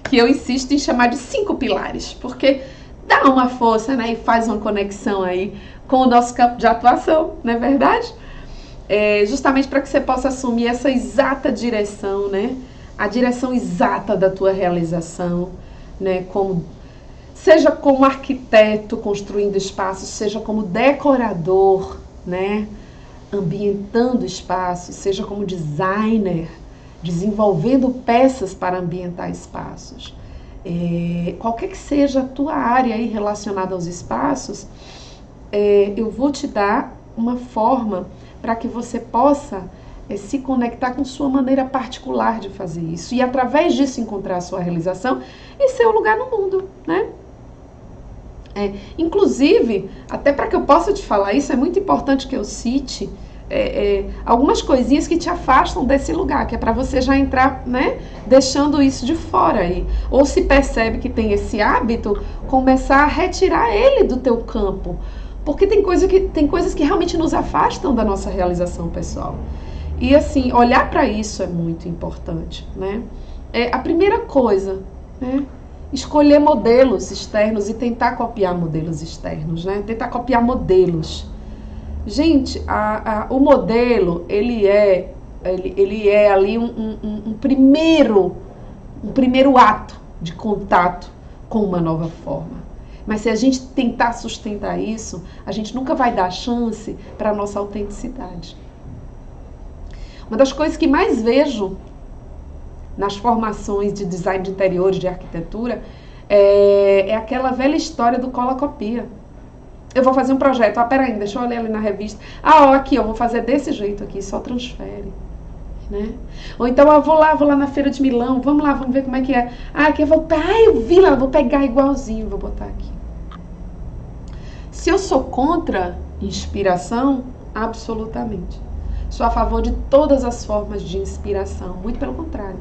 Que eu insisto em chamar de 5 pilares, porque dá uma força, né, e faz uma conexão aí com o nosso campo de atuação, não é verdade? Justamente para que você possa assumir essa exata direção, né, a direção exata da tua realização, né, seja como arquiteto construindo espaços, seja como decorador, né, ambientando espaços, seja como designer, desenvolvendo peças para ambientar espaços. Qualquer que seja a tua área aí relacionada aos espaços, eu vou te dar uma forma para que você possa se conectar com sua maneira particular de fazer isso e através disso encontrar a sua realização e seu lugar no mundo, né? Inclusive, até para que eu possa te falar isso, é muito importante que eu cite algumas coisinhas que te afastam desse lugar, que é para você já entrar, né, deixando isso de fora aí. Ou se percebe que tem esse hábito, começar a retirar ele do teu campo. Porque tem coisas que realmente nos afastam da nossa realização pessoal. E assim, olhar para isso é muito importante, né? A primeira coisa, né? Escolher modelos externos e tentar copiar modelos externos, né? Tentar copiar modelos. Gente, o modelo, ele é ali um primeiro ato de contato com uma nova forma. Mas se a gente tentar sustentar isso, a gente nunca vai dar chance para a nossa autenticidade. Uma das coisas que mais vejo nas formações de design de interiores, de arquitetura, é aquela velha história do cola-copia. Eu vou fazer um projeto, peraí, deixa eu olhar ali na revista. Aqui, eu vou fazer desse jeito aqui, só transfere. Né? Ou então, eu vou lá na Feira de Milão, vamos lá, vamos ver como é que é. Aqui eu vou, eu vi lá, vou pegar igualzinho, vou botar aqui. Se eu sou contra inspiração, absolutamente. Sou a favor de todas as formas de inspiração, muito pelo contrário.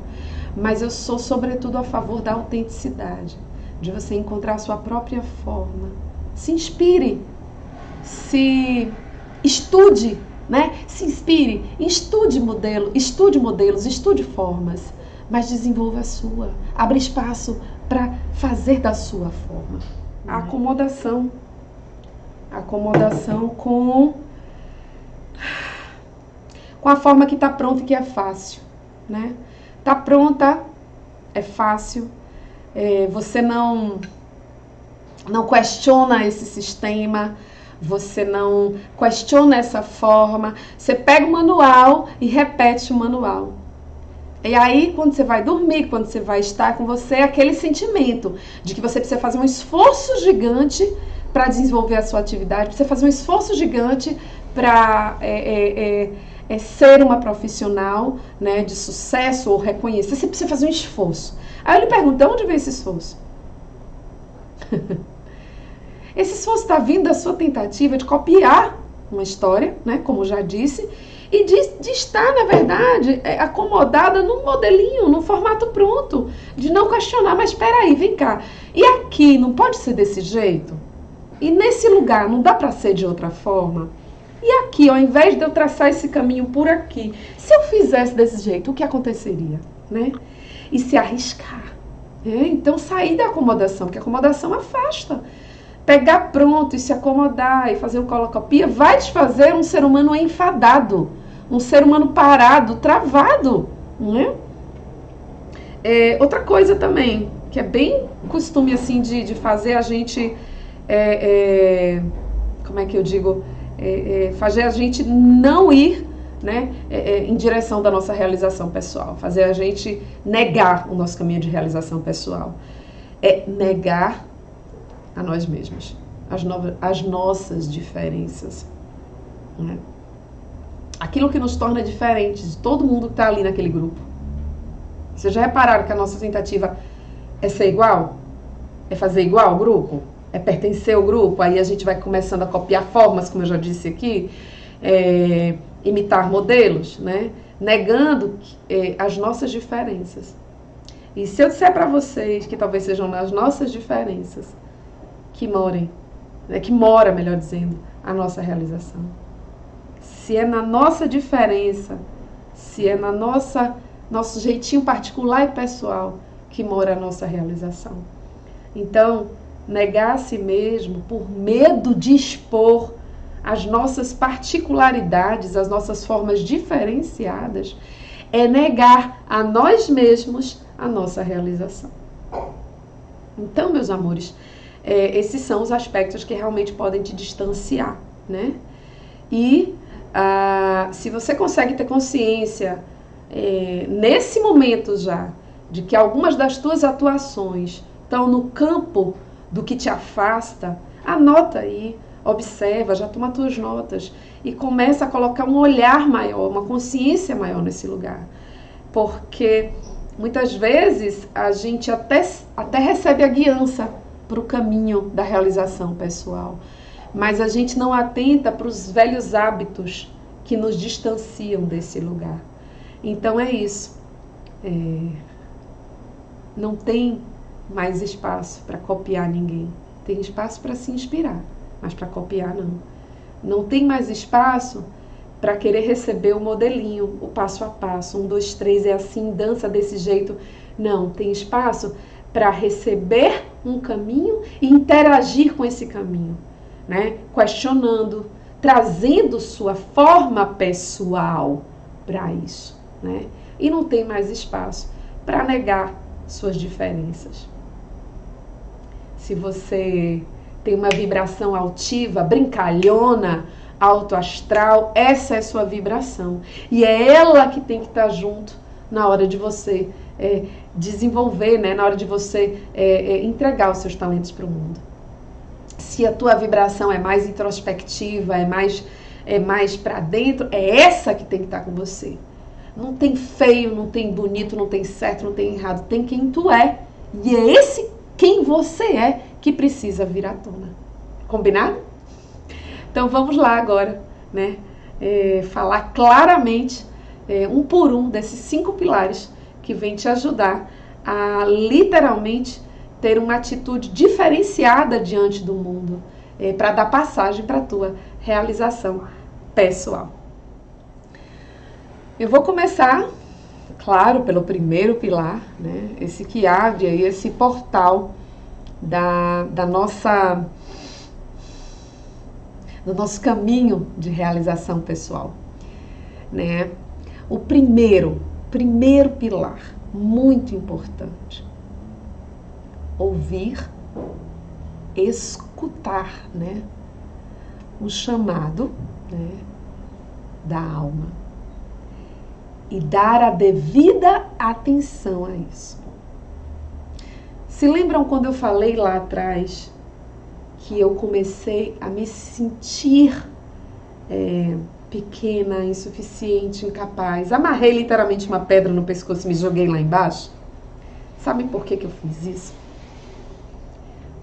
Mas eu sou, sobretudo, a favor da autenticidade, de você encontrar a sua própria forma. Se inspire, se estude, né? Se inspire, estude modelos, estude formas, mas desenvolva a sua. Abra espaço para fazer da sua forma. A acomodação com a forma que está pronta e que é fácil, né? Tá pronta, é fácil, você não questiona esse sistema, você não questiona essa forma, você pega o manual e repete o manual. E aí, quando você vai dormir, quando você vai estar com você, é aquele sentimento de que você precisa fazer um esforço gigante para desenvolver a sua atividade, precisa fazer um esforço gigante para ser uma profissional, né, de sucesso ou reconhecer. Você precisa fazer um esforço. Aí eu lhe pergunto, de onde vem esse esforço? Esse esforço está vindo da sua tentativa de copiar uma história, né, como eu já disse, e de estar, na verdade, acomodada num modelinho, num formato pronto, de não questionar, mas espera aí, vem cá, e aqui não pode ser desse jeito? E nesse lugar não dá para ser de outra forma? E aqui, ao invés de eu traçar esse caminho por aqui, se eu fizesse desse jeito, o que aconteceria? Né? E se arriscar. Então, sair da acomodação, porque a acomodação afasta. Pegar pronto e se acomodar e fazer um cola-copia vai te fazer um ser humano enfadado, um ser humano parado, travado. Né? Outra coisa também, que é bem costume assim de fazer a gente, como é que eu digo, fazer a gente não ir, né, em direção da nossa realização pessoal, fazer a gente negar o nosso caminho de realização pessoal, negar a nós mesmos, as nossas diferenças, né? Aquilo que nos torna diferentes de todo mundo que está ali naquele grupo. Vocês já repararam que a nossa tentativa é ser igual? É fazer igual ao grupo? É pertencer ao grupo? Aí a gente vai começando a copiar formas, como eu já disse aqui, imitar modelos, né? Negando as nossas diferenças. E se eu disser para vocês que talvez sejam nas nossas diferenças que mora, melhor dizendo, a nossa realização. Se é na nossa diferença, se é na nosso jeitinho particular e pessoal que mora a nossa realização. Então, negar a si mesmo por medo de expor as nossas particularidades, as nossas formas diferenciadas, é negar a nós mesmos a nossa realização. Então, meus amores, esses são os aspectos que realmente podem te distanciar, né? E se você consegue ter consciência nesse momento já de que algumas das tuas atuações estão no campo do que te afasta, anota aí, observa, já toma tuas notas e começa a colocar um olhar maior, uma consciência maior nesse lugar. Porque muitas vezes a gente até recebe a guiança para o caminho da realização pessoal. Mas a gente não atenta para os velhos hábitos que nos distanciam desse lugar. Então é isso. Não tem mais espaço para copiar ninguém. Tem espaço para se inspirar, mas para copiar não. Não tem mais espaço para querer receber o modelinho, o passo a passo, 1, 2, 3, é assim, dança desse jeito. Não, tem espaço para receber um caminho e interagir com esse caminho, né? Questionando, trazendo sua forma pessoal para isso, né? E não tem mais espaço para negar suas diferenças. Se você tem uma vibração altiva, brincalhona, alto astral, essa é sua vibração. E é ela que tem que estar junto na hora de você desenvolver, né? Na hora de você entregar os seus talentos para o mundo. Se a tua vibração é mais introspectiva, é mais para dentro, é essa que tem que estar com você. Não tem feio, não tem bonito, não tem certo, não tem errado. Tem quem tu é. E é esse quem você é que precisa vir à tona. Combinado? Então vamos lá agora, né? Falar claramente, um por um, desses 5 pilares que vem te ajudar a literalmente ter uma atitude diferenciada diante do mundo, para dar passagem para a tua realização pessoal. Eu vou começar, claro, pelo primeiro pilar, né? Esse que abre aí esse portal do nosso caminho de realização pessoal, né? O primeiro pilar, muito importante, ouvir, escutar, né? O chamado, né, da alma e dar a devida atenção a isso. Se lembram quando eu falei lá atrás que eu comecei a me sentir pequena, insuficiente, incapaz? Amarrei literalmente uma pedra no pescoço e me joguei lá embaixo. Sabe por que eu fiz isso?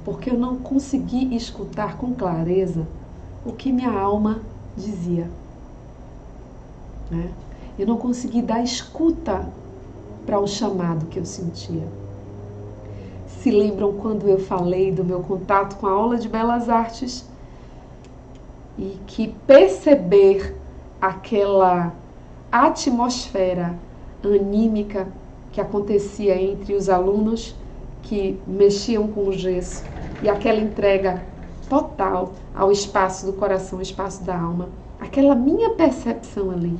Porque eu não consegui escutar com clareza o que minha alma dizia, né? Eu não consegui dar escuta para o chamado que eu sentia. Se lembram quando eu falei do meu contato com a aula de Belas Artes e que perceber aquela atmosfera anímica que acontecia entre os alunos que mexiam com o gesso e aquela entrega total ao espaço do coração, ao espaço da alma, aquela minha percepção ali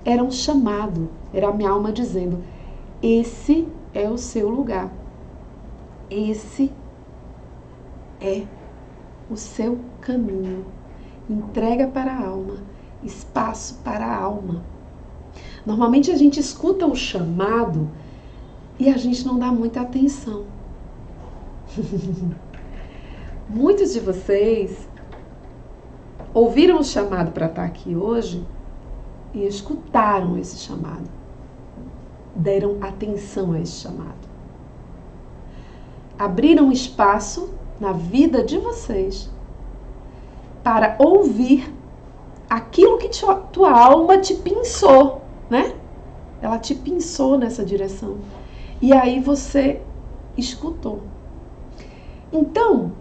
era um chamado, era a minha alma dizendo: esse é o seu lugar. Esse é o seu caminho. Entrega para a alma, espaço para a alma. Normalmente a gente escuta o chamado e a gente não dá muita atenção. Muitos de vocês ouviram o chamado para estar aqui hoje e escutaram esse chamado. Deram atenção a esse chamado. Abriram espaço na vida de vocês para ouvir aquilo que tua alma te pinçou, né? Ela te pinçou nessa direção. E aí você escutou. Então,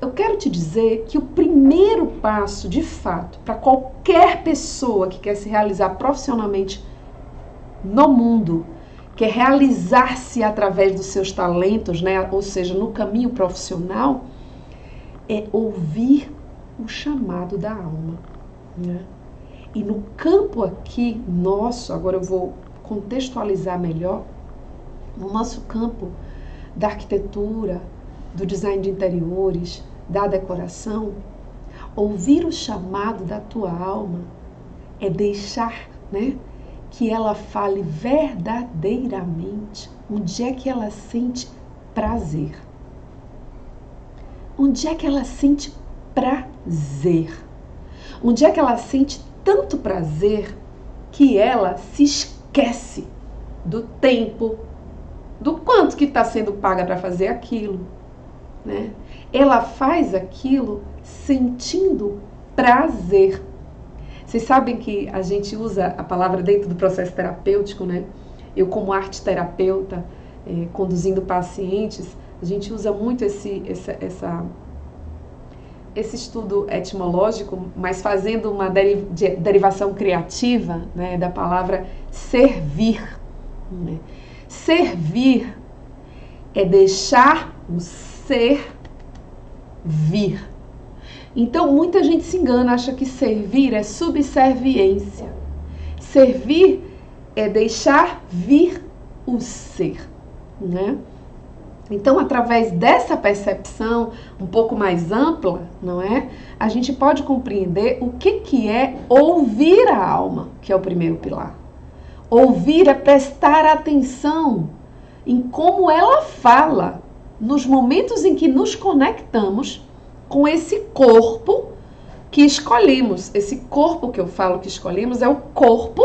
eu quero te dizer que o primeiro passo, de fato, para qualquer pessoa que quer se realizar profissionalmente no mundo, quer realizar-se através dos seus talentos, né? Ou seja, no caminho profissional, é ouvir o chamado da alma, né? E no campo aqui nosso, agora eu vou contextualizar melhor, no nosso campo da arquitetura, do design de interiores, da decoração, ouvir o chamado da tua alma é deixar, né, que ela fale verdadeiramente onde é que ela sente prazer. Onde é que ela sente prazer? Onde é que ela sente tanto prazer que ela se esquece do tempo, do quanto que está sendo paga para fazer aquilo, né? Ela faz aquilo sentindo prazer. Vocês sabem que a gente usa a palavra dentro do processo terapêutico, né? Eu, como arte terapeuta, conduzindo pacientes, a gente usa muito esse estudo etimológico, mas fazendo uma derivação criativa, né, da palavra servir, né? Servir é deixar o ser vir. Então, muita gente se engana, acha que servir é subserviência. Servir é deixar vir o ser, né? Então, através dessa percepção um pouco mais ampla, não é? A gente pode compreender o que é ouvir a alma, que é o primeiro pilar. Ouvir é prestar atenção em como ela fala, nos momentos em que nos conectamos com esse corpo que escolhemos. Esse corpo que eu falo que escolhemos é o corpo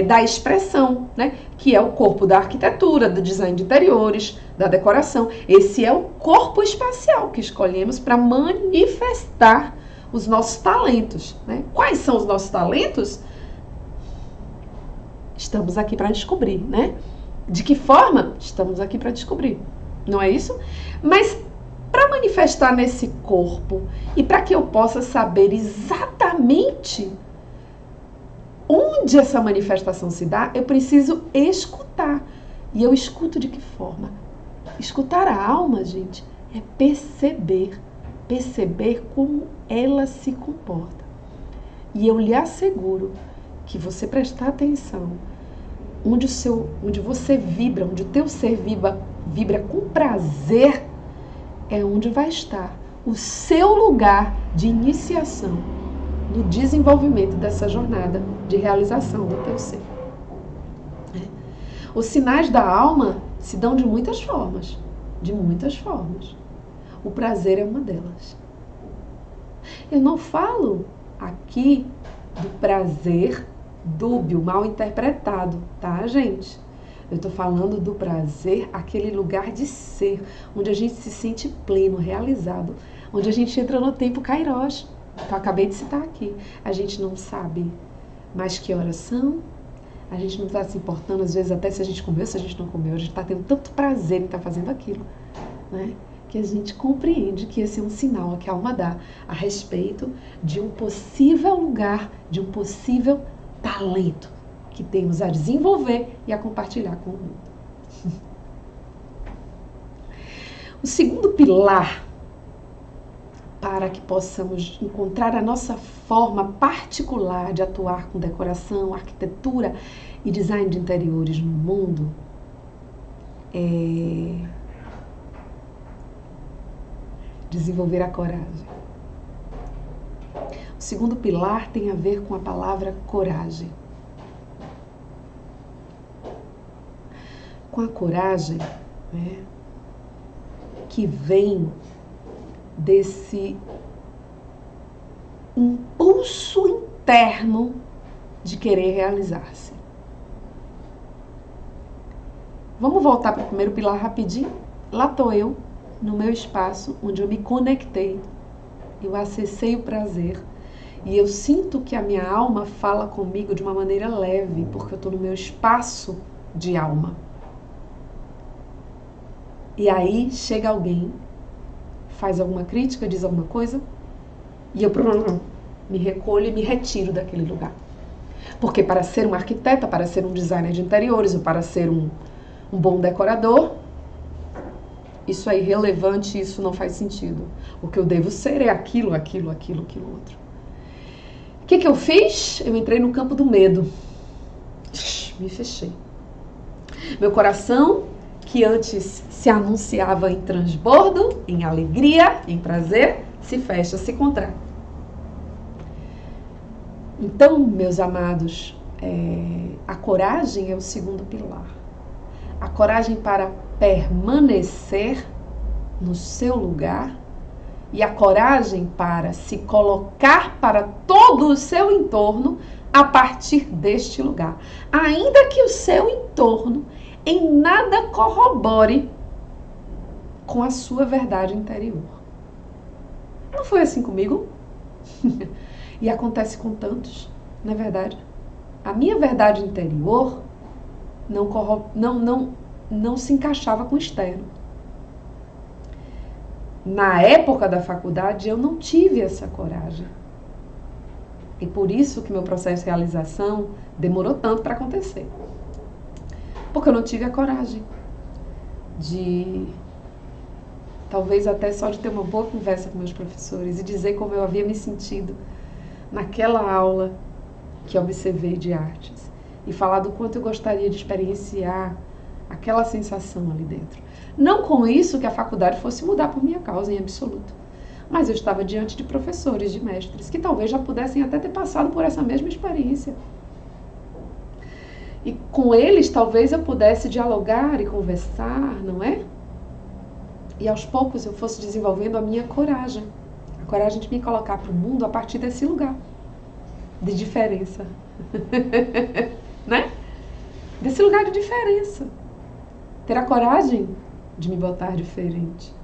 da expressão, né? Que é o corpo da arquitetura, do design de interiores, da decoração. Esse é o corpo espacial que escolhemos para manifestar os nossos talentos, né? Quais são os nossos talentos? Estamos aqui para descobrir, né? De que forma? Estamos aqui para descobrir, não é isso? Mas para manifestar nesse corpo e para que eu possa saber exatamente onde essa manifestação se dá, eu preciso escutar. E eu escuto de que forma? Escutar a alma, gente, é perceber. Perceber como ela se comporta. E eu lhe asseguro que você prestar atenção onde você vibra, onde o teu ser vibra com prazer, é onde vai estar o seu lugar de iniciação no desenvolvimento dessa jornada de realização do teu ser. Os sinais da alma se dão de muitas formas, O prazer é uma delas. Eu não falo aqui do prazer dúbio, mal interpretado, tá, gente? Eu estou falando do prazer, aquele lugar de ser, onde a gente se sente pleno, realizado, onde a gente entra no tempo Kairos, que eu acabei de citar aqui. A gente não sabe mais que horas são, a gente não está se importando, às vezes até se a gente comeu, se a gente não comeu, a gente está tendo tanto prazer em estar fazendo aquilo, né? Que a gente compreende que esse é um sinal que a alma dá a respeito de um possível lugar, de um possível talento que temos a desenvolver e a compartilhar com o mundo. O segundo pilar para que possamos encontrar a nossa forma particular de atuar com decoração, arquitetura e design de interiores no mundo é desenvolver a coragem. O segundo pilar tem a ver com a palavra coragem. Com a coragem, né, que vem desse impulso interno de querer realizar-se. Vamos voltar para o primeiro pilar rapidinho? Lá estou eu, no meu espaço, onde eu me conectei, eu acessei o prazer e eu sinto que a minha alma fala comigo de uma maneira leve, porque eu estou no meu espaço de alma. E aí chega alguém, faz alguma crítica, diz alguma coisa, e eu me recolho e me retiro daquele lugar. Porque para ser um arquiteta, para ser um designer de interiores, ou para ser um bom decorador, isso é irrelevante, isso não faz sentido. O que eu devo ser é aquilo outro. O que eu fiz? Eu entrei no campo do medo. Me fechei. Meu coração, que antes se anunciava em transbordo, em alegria, em prazer, se fecha, se contrai. Então, meus amados, a coragem é o segundo pilar. A coragem para permanecer no seu lugar e a coragem para se colocar para todo o seu entorno a partir deste lugar. Ainda que o seu entorno em nada corrobore com a sua verdade interior. Não foi assim comigo? E acontece com tantos, não é verdade? A minha verdade interior não se encaixava com o externo. Na época da faculdade, eu não tive essa coragem. E por isso que meu processo de realização demorou tanto para acontecer. Porque eu não tive a coragem de, talvez até só de ter uma boa conversa com meus professores e dizer como eu havia me sentido naquela aula que observei de artes. E falar do quanto eu gostaria de experienciar aquela sensação ali dentro. Não com isso que a faculdade fosse mudar por minha causa, em absoluto. Mas eu estava diante de professores, de mestres, que talvez já pudessem até ter passado por essa mesma experiência. E com eles talvez eu pudesse dialogar e conversar, não é? E aos poucos eu fosse desenvolvendo a minha coragem. A coragem de me colocar para o mundo a partir desse lugar de diferença. Né? Desse lugar de diferença. Ter a coragem de me botar diferente.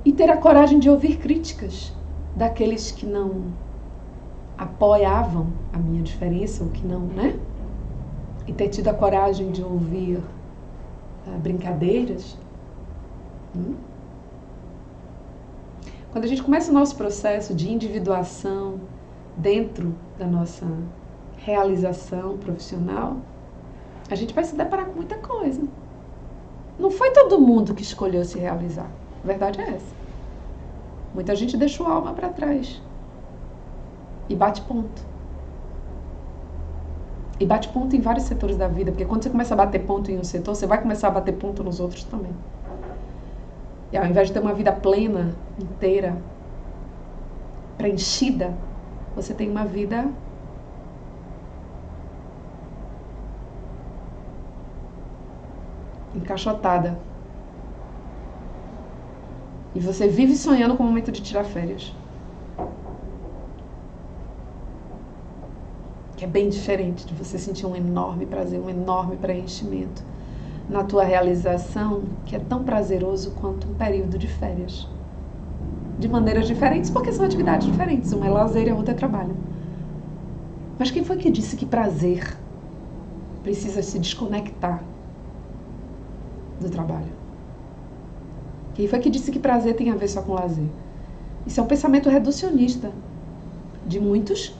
E ter a coragem de ouvir críticas daqueles que não apoiavam a minha diferença, ou que não, né? E ter tido a coragem de ouvir brincadeiras. Quando a gente começa o nosso processo de individuação dentro da nossa realização profissional, a gente vai se deparar com muita coisa. Não foi todo mundo que escolheu se realizar. A verdade é essa. Muita gente deixou a alma para trás. E bate ponto. E bate ponto em vários setores da vida, porque quando você começa a bater ponto em um setor, você vai começar a bater ponto nos outros também. E ao invés de ter uma vida plena, inteira, preenchida, você tem uma vida encaixotada. E você vive sonhando com o momento de tirar férias. Que é bem diferente de você sentir um enorme prazer, um enorme preenchimento na tua realização, que é tão prazeroso quanto um período de férias. De maneiras diferentes, porque são atividades diferentes. Uma é lazer e a outra é trabalho. Mas quem foi que disse que prazer precisa se desconectar do trabalho? Quem foi que disse que prazer tem a ver só com lazer? Isso é um pensamento reducionista de muitos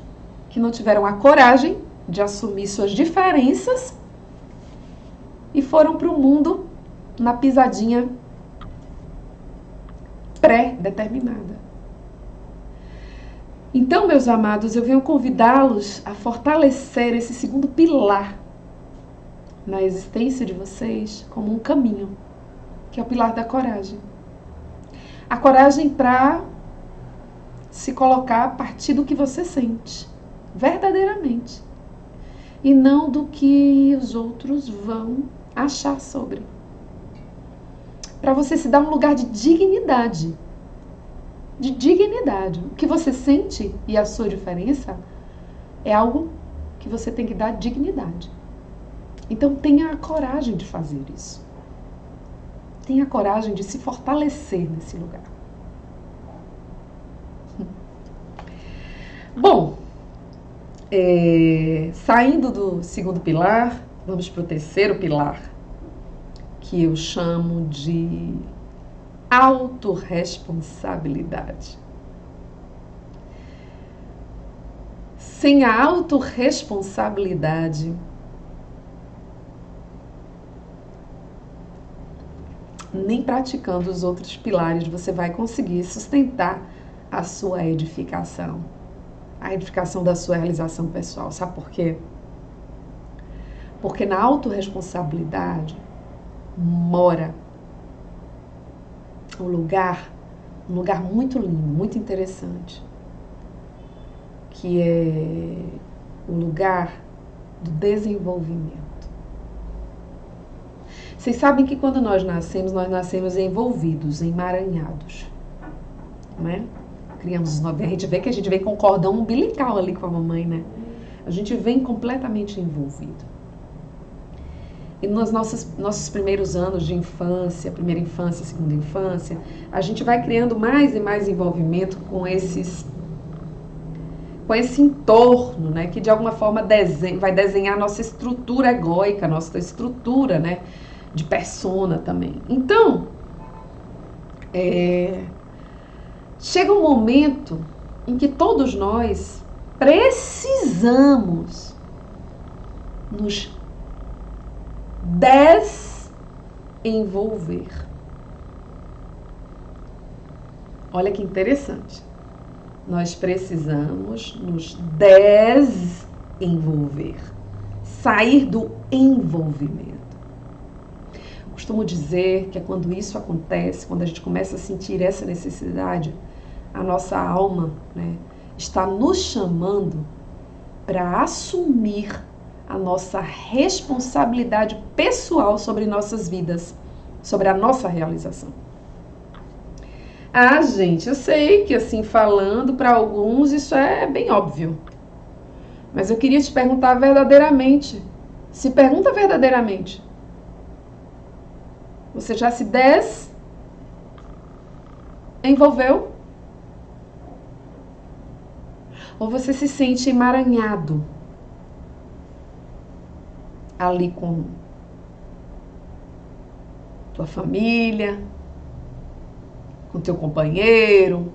que não tiveram a coragem de assumir suas diferenças e foram para o mundo na pisadinha pré-determinada. Então, meus amados, eu venho convidá-los a fortalecer esse segundo pilar na existência de vocês como um caminho, que é o pilar da coragem. A coragem para se colocar a partir do que você sente, verdadeiramente, e não do que os outros vão achar sobre. Para você se dar um lugar de dignidade. De dignidade. O que você sente e a sua diferença é algo que você tem que dar dignidade. Então tenha a coragem de fazer isso. Tenha a coragem de se fortalecer nesse lugar. Bom, saindo do segundo pilar, vamos para o terceiro pilar, que eu chamo de autorresponsabilidade. Sem a autorresponsabilidade, nem praticando os outros pilares você vai conseguir sustentar a sua edificação, a edificação da sua realização pessoal. Sabe por quê? Porque na autorresponsabilidade mora um lugar muito lindo, muito interessante, que é o lugar do desenvolvimento. Vocês sabem que quando nós nascemos envolvidos, emaranhados, não é? Criamos os 9, a gente vê que a gente vem com um cordão umbilical ali com a mamãe, né? A gente vem completamente envolvido. e nos nossos primeiros anos de infância, primeira infância, segunda infância, a gente vai criando mais e mais envolvimento com esse entorno, né, que de alguma forma vai desenhar nossa estrutura egóica, nossa estrutura, né, de persona também. Então, chega um momento em que todos nós precisamos nos desenvolver. Olha que interessante. Nós precisamos nos desenvolver, sair do envolvimento. Costumo dizer que é quando isso acontece, quando a gente começa a sentir essa necessidade, a nossa alma, né, está nos chamando para assumir a nossa responsabilidade pessoal sobre nossas vidas, sobre a nossa realização. Ah, gente, eu sei que assim falando para alguns isso é bem óbvio. Mas eu queria te perguntar verdadeiramente. Se pergunta verdadeiramente. Você já se desenvolveu? Ou você se sente emaranhado ali com tua família, com teu companheiro?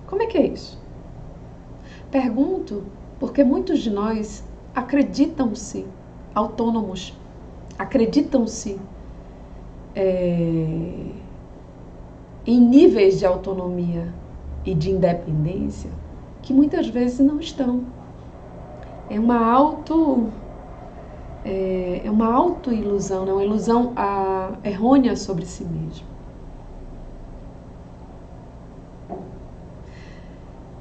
Como é que é isso? Pergunto porque muitos de nós acreditam-se autônomos, acreditam-se em níveis de autonomia e de independência que muitas vezes não estão. É uma auto-ilusão, né? Uma ilusão errônea sobre si mesmo.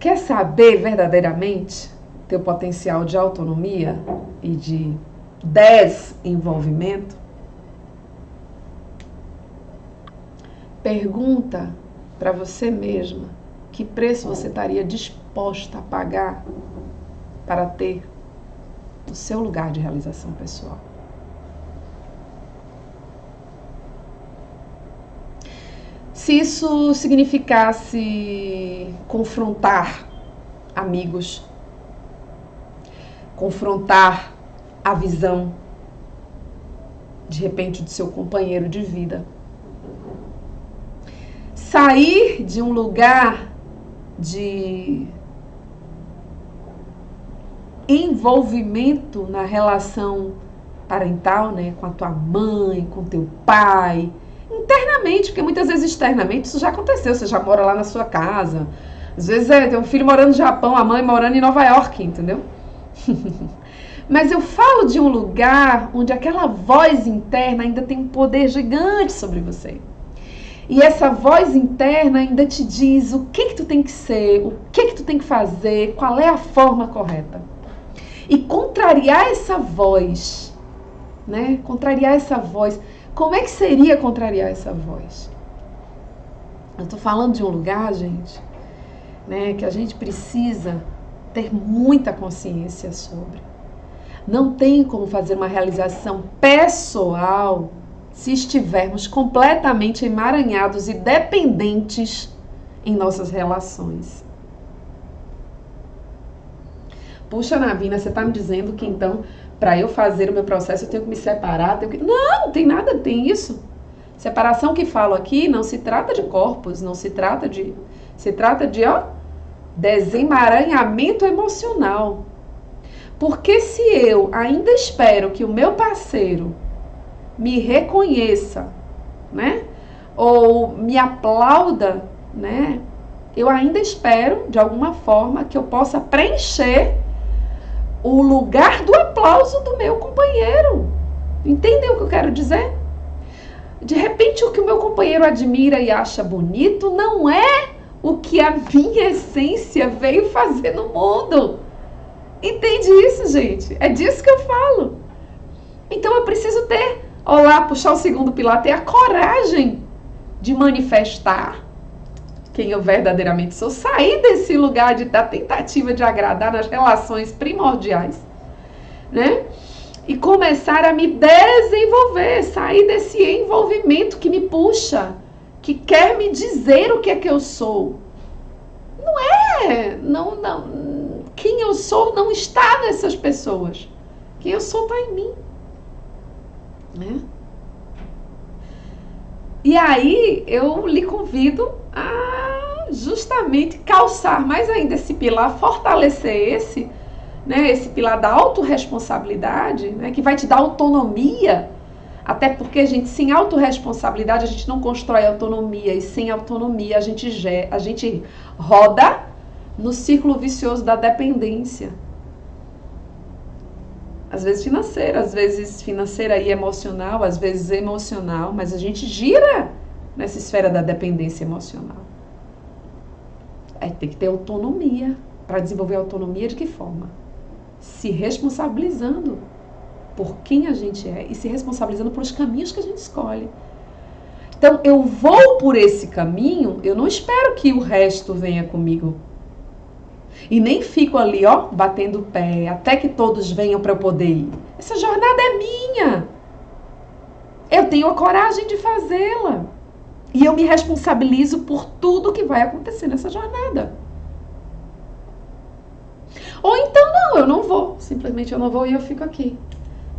Quer saber verdadeiramente teu potencial de autonomia e de desenvolvimento? Pergunta para você mesma que preço você estaria disposta a pagar para ter o seu lugar de realização pessoal. Se isso significasse confrontar amigos, confrontar a visão, de repente, do seu companheiro de vida, sair de um lugar de envolvimento na relação parental, né, com a tua mãe, com teu pai, internamente, porque muitas vezes externamente isso já aconteceu, você já mora lá na sua casa, às vezes tem um filho morando no Japão, a mãe morando em Nova York, entendeu? Mas eu falo de um lugar onde aquela voz interna ainda tem um poder gigante sobre você. E essa voz interna ainda te diz o que tu tem que ser, o que tu tem que fazer, qual é a forma correta. E contrariar essa voz, né? Contrariar essa voz. Como é que seria contrariar essa voz? Eu tô falando de um lugar, gente, né, que a gente precisa ter muita consciência sobre. Não tem como fazer uma realização pessoal se estivermos completamente emaranhados e dependentes em nossas relações. Puxa, Navina, você está me dizendo que então, para eu fazer o meu processo, eu tenho que me separar? Não, não tem nada, tem isso. Separação que falo aqui não se trata de corpos, não se trata de... Se trata de, desemaranhamento emocional. Porque se eu ainda espero que o meu parceiro me reconheça, né? Ou me aplauda, né? Eu ainda espero, de alguma forma, que eu possa preencher o lugar do aplauso do meu companheiro. Entendeu o que eu quero dizer? De repente, o que o meu companheiro admira e acha bonito não é o que a minha essência veio fazer no mundo. Entende isso, gente? É disso que eu falo. Então, eu preciso ter, puxar o segundo pilar, ter a coragem de manifestar quem eu verdadeiramente sou, sair desse lugar da tentativa de agradar nas relações primordiais, né? e começar a me desenvolver, sair desse envolvimento que me puxa, que quer me dizer o que é que eu sou. Não, quem eu sou não está nessas pessoas. Quem eu sou está em mim, né? E aí eu lhe convido a justamente calçar mais ainda esse pilar, fortalecer esse, né, esse pilar da autorresponsabilidade, né, que vai te dar autonomia, até porque, gente, sem autorresponsabilidade a gente não constrói autonomia, e sem autonomia a gente roda no círculo vicioso da dependência. Às vezes financeira e emocional, às vezes emocional, mas a gente gira nessa esfera da dependência emocional. Tem que ter autonomia. Para desenvolver autonomia, de que forma? Se responsabilizando por quem a gente é e se responsabilizando pelos caminhos que a gente escolhe. Então, eu vou por esse caminho, eu não espero que o resto venha comigo. E nem fico ali, ó, batendo o pé, até que todos venham para eu poder ir. Essa jornada é minha. Eu tenho a coragem de fazê-la. E eu me responsabilizo por tudo que vai acontecer nessa jornada. Ou então não, eu não vou. Simplesmente eu não vou e eu fico aqui,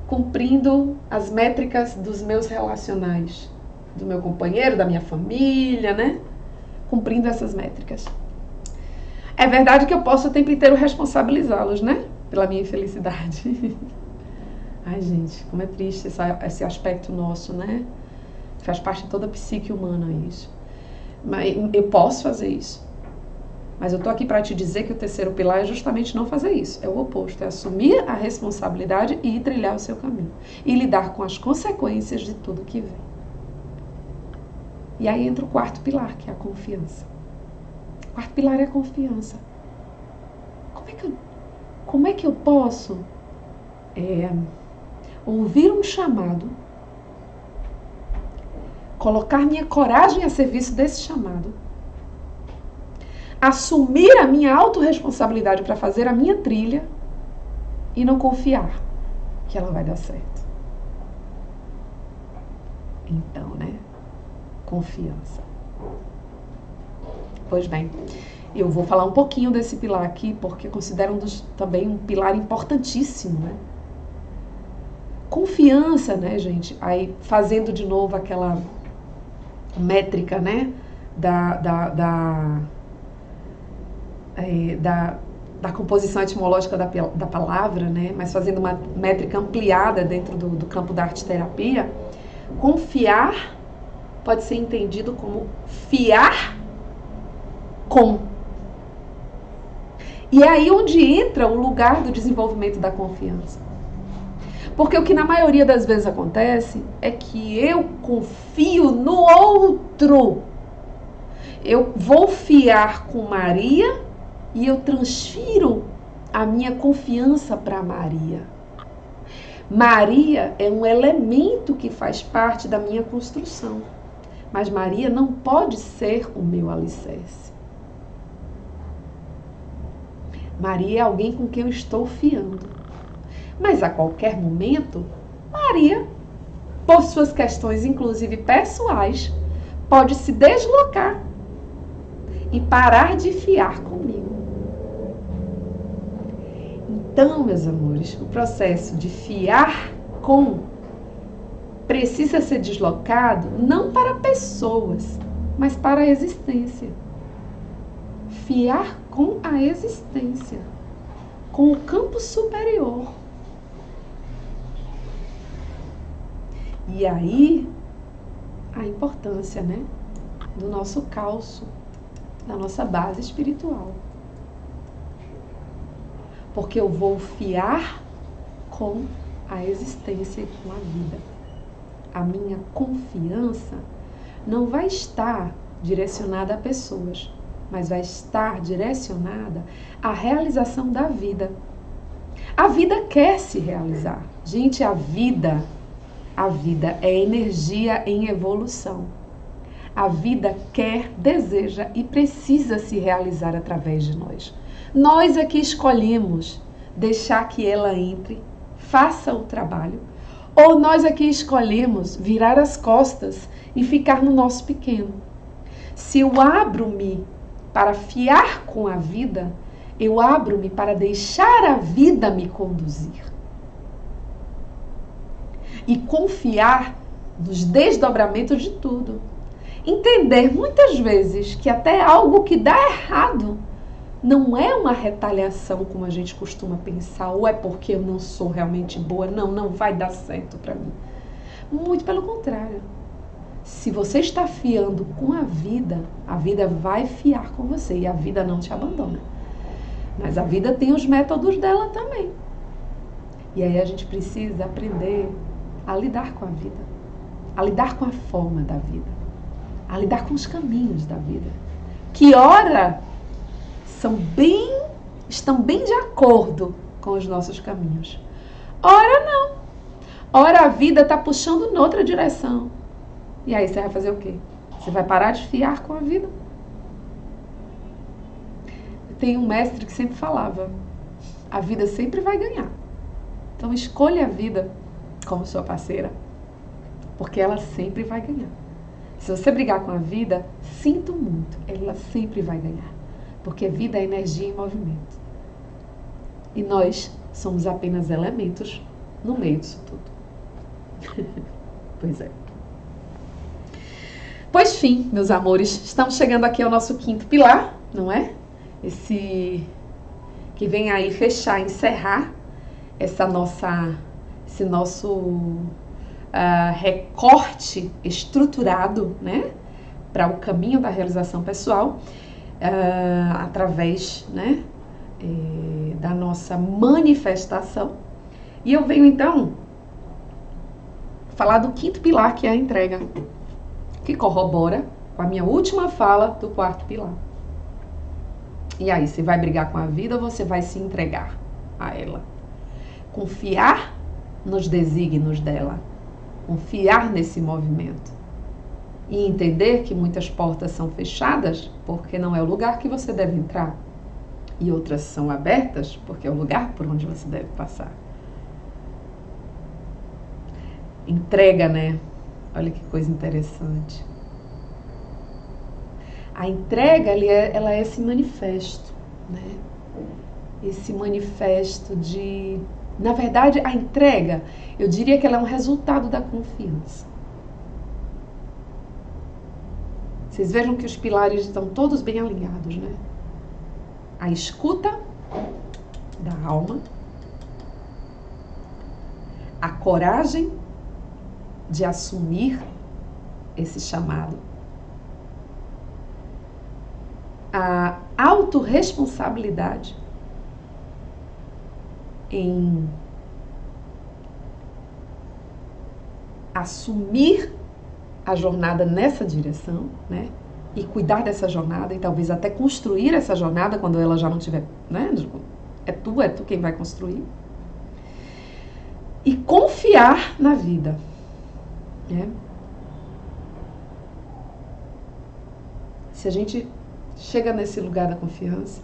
cumprindo as métricas dos meus relacionais, do meu companheiro, da minha família, né? Cumprindo essas métricas. É verdade que eu posso o tempo inteiro responsabilizá-los, né? Pela minha infelicidade. Ai, gente, como é triste esse aspecto nosso, né? Faz parte de toda a psique humana isso. Mas eu posso fazer isso. Mas eu tô aqui para te dizer que o terceiro pilar é justamente não fazer isso. É o oposto, é assumir a responsabilidade e ir trilhar o seu caminho. E lidar com as consequências de tudo que vem. E aí entra o quarto pilar, que é a confiança. O quarto pilar é a confiança. Como é que eu posso ouvir um chamado, colocar minha coragem a serviço desse chamado, assumir a minha autorresponsabilidade para fazer a minha trilha e não confiar que ela vai dar certo? Então, né? Confiança. Pois bem, eu vou falar um pouquinho desse pilar aqui, porque considero também um pilar importantíssimo, né? Confiança, né, gente? Aí, fazendo de novo aquela métrica, né, da composição etimológica da palavra, né, mas fazendo uma métrica ampliada dentro do campo da arte-terapia, confiar pode ser entendido como fiar com. E é aí onde entra o lugar do desenvolvimento da confiança. Porque o que na maioria das vezes acontece é que eu confio no outro. Eu vou fiar com Maria e eu transfiro a minha confiança para Maria. Maria é um elemento que faz parte da minha construção. Mas Maria não pode ser o meu alicerce. Maria é alguém com quem eu estou fiando. Mas a qualquer momento, Maria, por suas questões inclusive pessoais, pode se deslocar e parar de fiar comigo. Então, meus amores, o processo de fiar com precisa ser deslocado não para pessoas, mas para a existência. Fiar com a existência, com o campo superior. E aí, a importância, né, do nosso calço, da nossa base espiritual. Porque eu vou fiar com a existência e com a vida. A minha confiança não vai estar direcionada a pessoas, mas vai estar direcionada à realização da vida. A vida quer se realizar. Gente, a vida é energia em evolução. A vida quer, deseja e precisa se realizar através de nós. Nós é que escolhemos deixar que ela entre, faça o trabalho, ou nós aqui escolhemos virar as costas e ficar no nosso pequeno. Se eu abro-me para fiar com a vida, eu abro-me para deixar a vida me conduzir. E confiar nos desdobramentos de tudo. Entender muitas vezes que até algo que dá errado não é uma retaliação como a gente costuma pensar, ou é porque eu não sou realmente boa, não vai dar certo para mim. Muito pelo contrário. Se você está fiando com a vida vai fiar com você e a vida não te abandona. Mas a vida tem os métodos dela também. E aí a gente precisa aprender a lidar com a vida, a lidar com a forma da vida, a lidar com os caminhos da vida, que ora estão bem de acordo com os nossos caminhos. Ora não. Ora a vida está puxando noutra direção. E aí você vai fazer o quê? Você vai parar de fiar com a vida? Tem um mestre que sempre falava, a vida sempre vai ganhar. Então escolha a vida como sua parceira, porque ela sempre vai ganhar. Se você brigar com a vida, sinto muito, ela sempre vai ganhar. Porque a vida é energia em movimento. E nós somos apenas elementos no meio disso tudo. Pois é. Pois fim, meus amores, estamos chegando aqui ao nosso quinto pilar, não é? Esse que vem aí fechar, encerrar esse nosso recorte estruturado, né? Para o caminho da realização pessoal. Através, né, da nossa manifestação. E eu venho então falar do quinto pilar, que é a entrega, que corrobora com a minha última fala do quarto pilar. E aí, você vai brigar com a vida ou você vai se entregar a ela? Confiar nos desígnios dela, confiar nesse movimento. E entender que muitas portas são fechadas porque não é o lugar que você deve entrar. E outras são abertas porque é o lugar por onde você deve passar. Entrega, né? Olha que coisa interessante. A entrega, ela é esse manifesto, né? Esse manifesto de... Na verdade, a entrega, eu diria que ela é um resultado da confiança. Vocês vejam que os pilares estão todos bem alinhados, né? A escuta da alma, a coragem de assumir esse chamado, a autorresponsabilidade em assumir a jornada nessa direção, né? E cuidar dessa jornada e talvez até construir essa jornada quando ela já não tiver, né? É tu quem vai construir. E confiar na vida, né? Se a gente chega nesse lugar da confiança,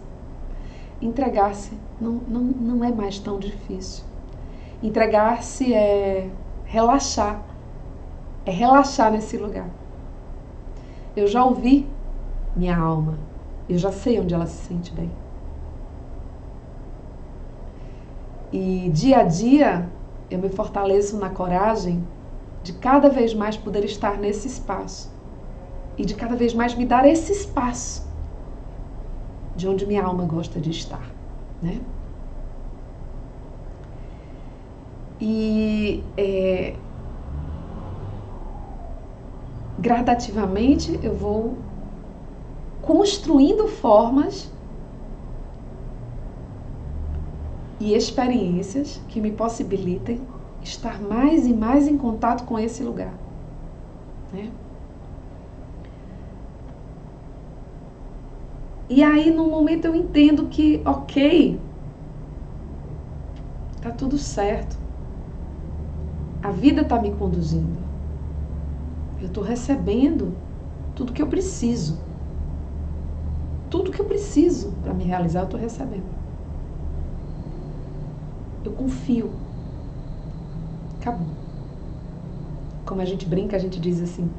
entregar-se não é mais tão difícil. Entregar-se é relaxar. É relaxar nesse lugar. Eu já ouvi minha alma. Eu já sei onde ela se sente bem. E dia a dia eu me fortaleço na coragem de cada vez mais poder estar nesse espaço. E de cada vez mais me dar esse espaço de onde minha alma gosta de estar, né? E gradativamente eu vou construindo formas e experiências que me possibilitem estar mais e mais em contato com esse lugar, né? E aí, no momento, eu entendo que, ok, tá tudo certo. A vida tá me conduzindo. Eu tô recebendo tudo que eu preciso. Tudo que eu preciso para me realizar, eu tô recebendo. Eu confio. Acabou. Como a gente brinca, a gente diz assim,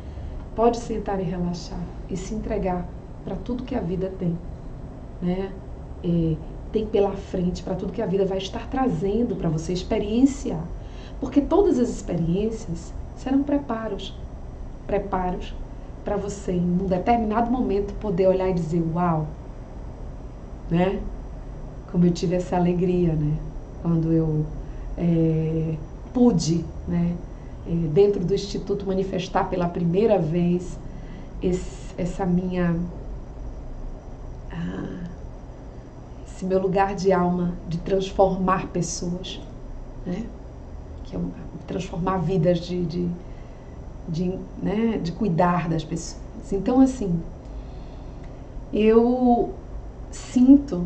pode sentar e relaxar e se entregar para tudo que a vida tem, né? Tem pela frente, para tudo que a vida vai estar trazendo para você experienciar. Porque todas as experiências serão preparos para você, em um determinado momento, poder olhar e dizer, uau, né? Como eu tive essa alegria, né? Quando eu pude, né? Dentro do Instituto, manifestar pela primeira vez esse meu lugar de alma, de transformar pessoas, né? Que é transformar vidas, de cuidar das pessoas. Então, assim, eu sinto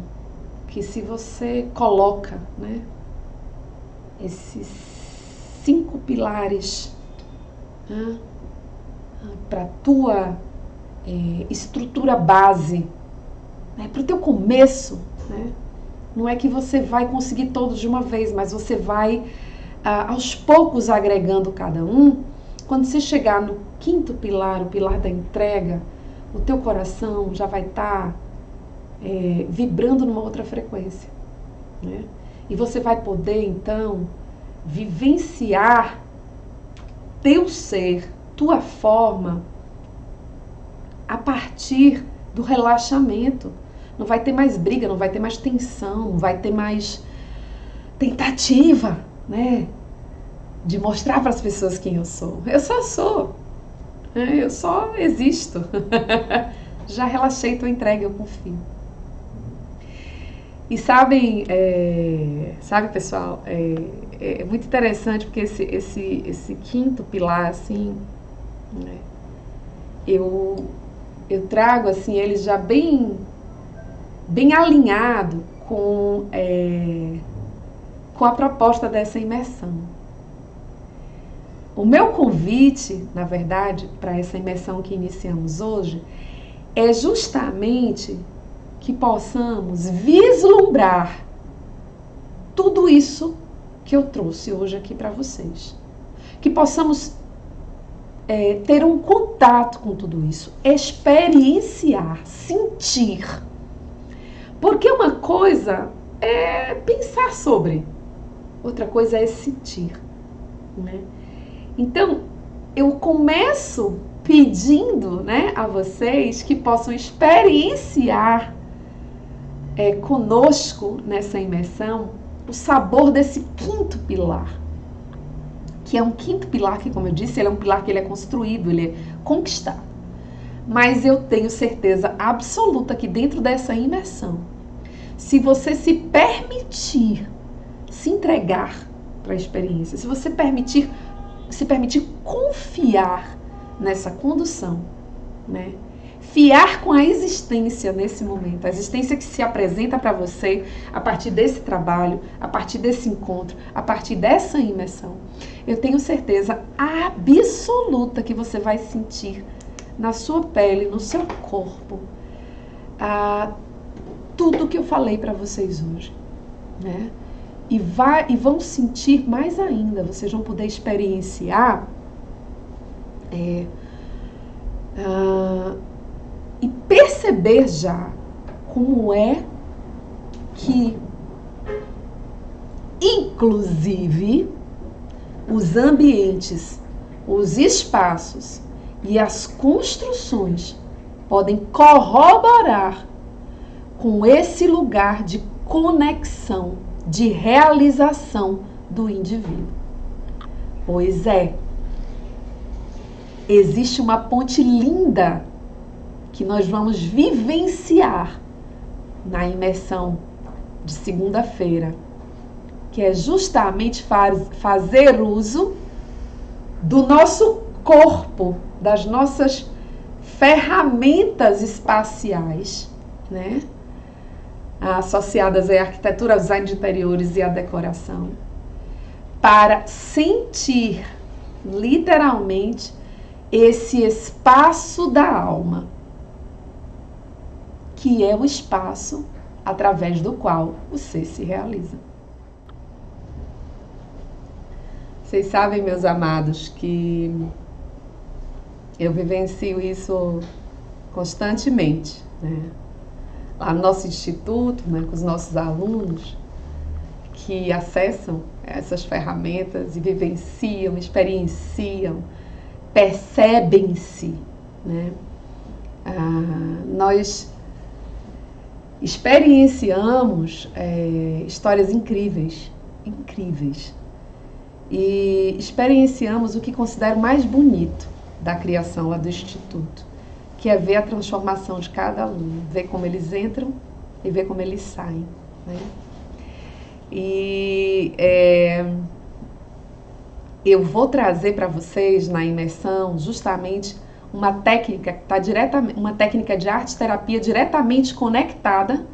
que se você coloca, né, esses 5 pilares, né, para a tua estrutura base, né, para o teu começo, né, não é que você vai conseguir todos de uma vez, mas você vai aos poucos agregando cada um. Quando você chegar no 5º pilar, o pilar da entrega, o teu coração já vai estar vibrando numa outra frequência, né? E você vai poder, então, vivenciar teu ser, tua forma, a partir do relaxamento. Não vai ter mais briga, não vai ter mais tensão, não vai ter mais tentativa, né? De mostrar para as pessoas quem eu sou. Eu só sou. Eu só existo. Já relaxei, estou entregue, eu confio. E sabe, pessoal, é muito interessante porque esse 5º pilar, assim, né, eu trago, assim, ele já bem alinhado com a proposta dessa imersão. O meu convite, na verdade, para essa imersão que iniciamos hoje, é justamente que possamos vislumbrar tudo isso que eu trouxe hoje aqui para vocês. Que possamos ter um contato com tudo isso, experienciar, sentir. Porque uma coisa é pensar sobre, outra coisa é sentir, né? Então, eu começo pedindo, né, a vocês que possam experienciar conosco nessa imersão o sabor desse 5º pilar, que é um 5º pilar que, como eu disse, ele é um pilar que ele é construído, ele é conquistado. Mas eu tenho certeza absoluta que dentro dessa imersão, se você se permitir se entregar para a experiência, se você se permitir confiar nessa condução, né? Fiar com a existência nesse momento, a existência que se apresenta para você a partir desse trabalho, a partir desse encontro, a partir dessa imersão. Eu tenho certeza absoluta que você vai sentir na sua pele, no seu corpo, tudo que eu falei para vocês hoje, né? E vão sentir mais ainda, vocês vão poder experienciar e perceber já como é que, inclusive, os ambientes, os espaços e as construções podem corroborar com esse lugar de conexão, de realização do indivíduo. Pois existe uma ponte linda que nós vamos vivenciar na imersão de segunda-feira, que é justamente fazer uso do nosso corpo, das nossas ferramentas espaciais, né? Associadas à arquitetura, design de interiores e à decoração, para sentir literalmente esse espaço da alma, que é o espaço através do qual você se realiza. Vocês sabem, meus amados, que eu vivencio isso constantemente, né? Lá no nosso instituto, né, com os nossos alunos que acessam essas ferramentas e vivenciam, experienciam, percebem-se, né? Nós experienciamos histórias incríveis, incríveis, e experienciamos o que considero mais bonito da criação lá do Instituto, que é ver a transformação de cada aluno, ver como eles entram e ver como eles saem, né? E eu vou trazer para vocês na imersão justamente uma técnica que está diretamente, uma técnica de arte-terapia diretamente conectada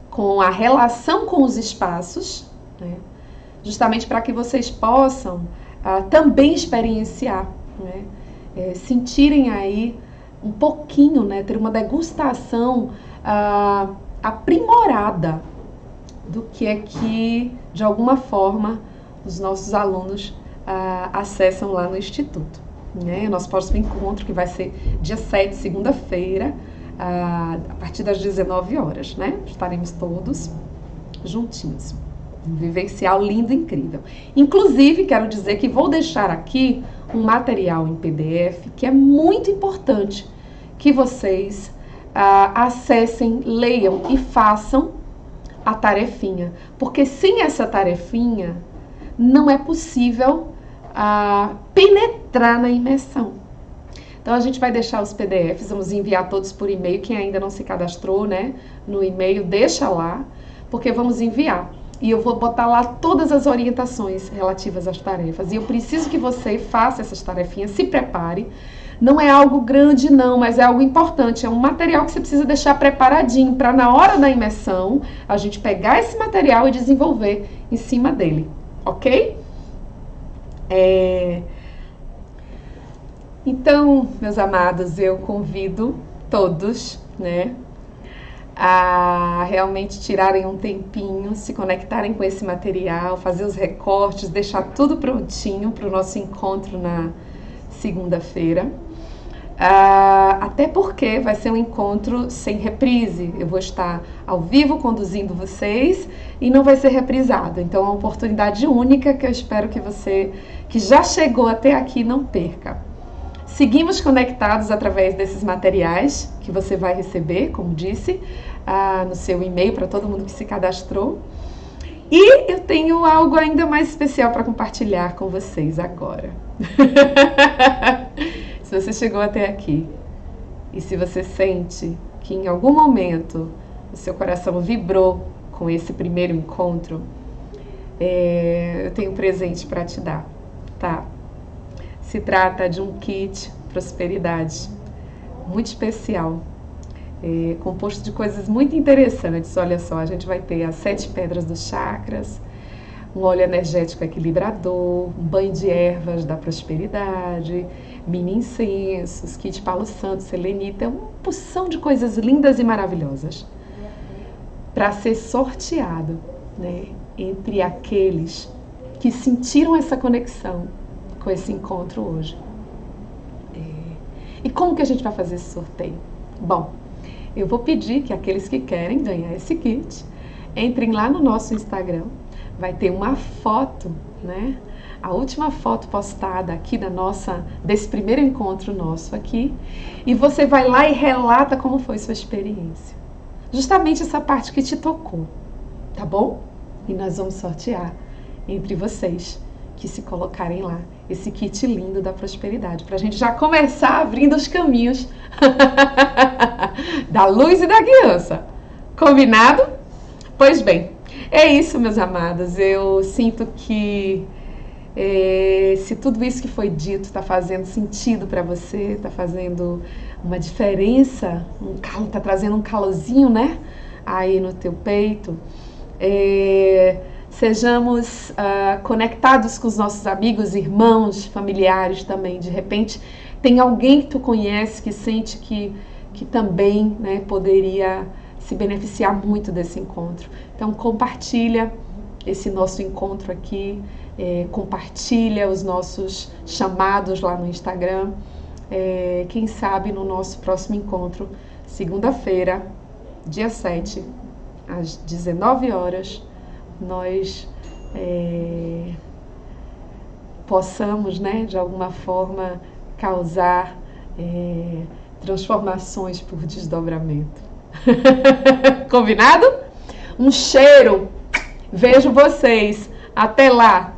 com a relação com os espaços, né? Justamente para que vocês possam também experienciar, né? Sentirem aí um pouquinho, né? Ter uma degustação aprimorada do que é que, de alguma forma, os nossos alunos acessam lá no Instituto, né? O nosso próximo encontro, que vai ser dia 7, segunda-feira, a partir das 19 horas, né? Estaremos todos juntinhos. Um vivencial lindo e incrível. Inclusive, quero dizer que vou deixar aqui um material em PDF que é muito importante que vocês acessem, leiam e façam a tarefinha. Porque sem essa tarefinha, não é possível penetrar na imersão. Então, a gente vai deixar os PDFs, vamos enviar todos por e-mail. Quem ainda não se cadastrou, né, no e-mail, deixa lá, porque vamos enviar. E eu vou botar lá todas as orientações relativas às tarefas. E eu preciso que você faça essas tarefinhas, se prepare. Não é algo grande, não, mas é algo importante. É um material que você precisa deixar preparadinho para, na hora da imersão, a gente pegar esse material e desenvolver em cima dele, ok? Então, meus amados, eu convido todos, né, a realmente tirarem um tempinho, se conectarem com esse material, fazer os recortes, deixar tudo prontinho para o nosso encontro na segunda-feira. Até porque vai ser um encontro sem reprise. Eu vou estar ao vivo conduzindo vocês e não vai ser reprisado. Então é uma oportunidade única que eu espero que você, que já chegou até aqui, não perca. Seguimos conectados através desses materiais que você vai receber, como disse, no seu e-mail para todo mundo que se cadastrou. E eu tenho algo ainda mais especial para compartilhar com vocês agora. Se você chegou até aqui e se você sente que em algum momento o seu coração vibrou com esse primeiro encontro, eu tenho um presente para te dar, tá? Se trata de um kit prosperidade muito especial, composto de coisas muito interessantes. Olha só, a gente vai ter as 7 pedras dos chakras, um óleo energético equilibrador, um banho de ervas da prosperidade, mini incensos, kit Palo Santo, selenita, uma porção de coisas lindas e maravilhosas para ser sorteado, né, entre aqueles que sentiram essa conexão com esse encontro hoje. E como que a gente vai fazer esse sorteio? Bom, eu vou pedir que aqueles que querem ganhar esse kit entrem lá no nosso Instagram. Vai ter uma foto, né? A última foto postada aqui desse primeiro encontro nosso aqui. E você vai lá e relata como foi sua experiência. Justamente essa parte que te tocou, tá bom? E nós vamos sortear entre vocês que se colocarem lá esse kit lindo da prosperidade, para a gente já começar abrindo os caminhos da luz e da guiança. Combinado? Pois bem, é isso, meus amados. Eu sinto que se tudo isso que foi dito está fazendo sentido para você, está fazendo uma diferença, está trazendo um calorzinho, né, aí no teu peito, sejamos conectados com os nossos amigos, irmãos, familiares também. De repente, tem alguém que tu conhece que sente que também, né, poderia se beneficiar muito desse encontro. Então, compartilha esse nosso encontro aqui, compartilha os nossos chamados lá no Instagram. Quem sabe no nosso próximo encontro, segunda-feira, dia 7, às 19 horas, nós possamos, né, de alguma forma, causar transformações por desdobramento. Combinado? Um cheiro! Vejo vocês! Até lá!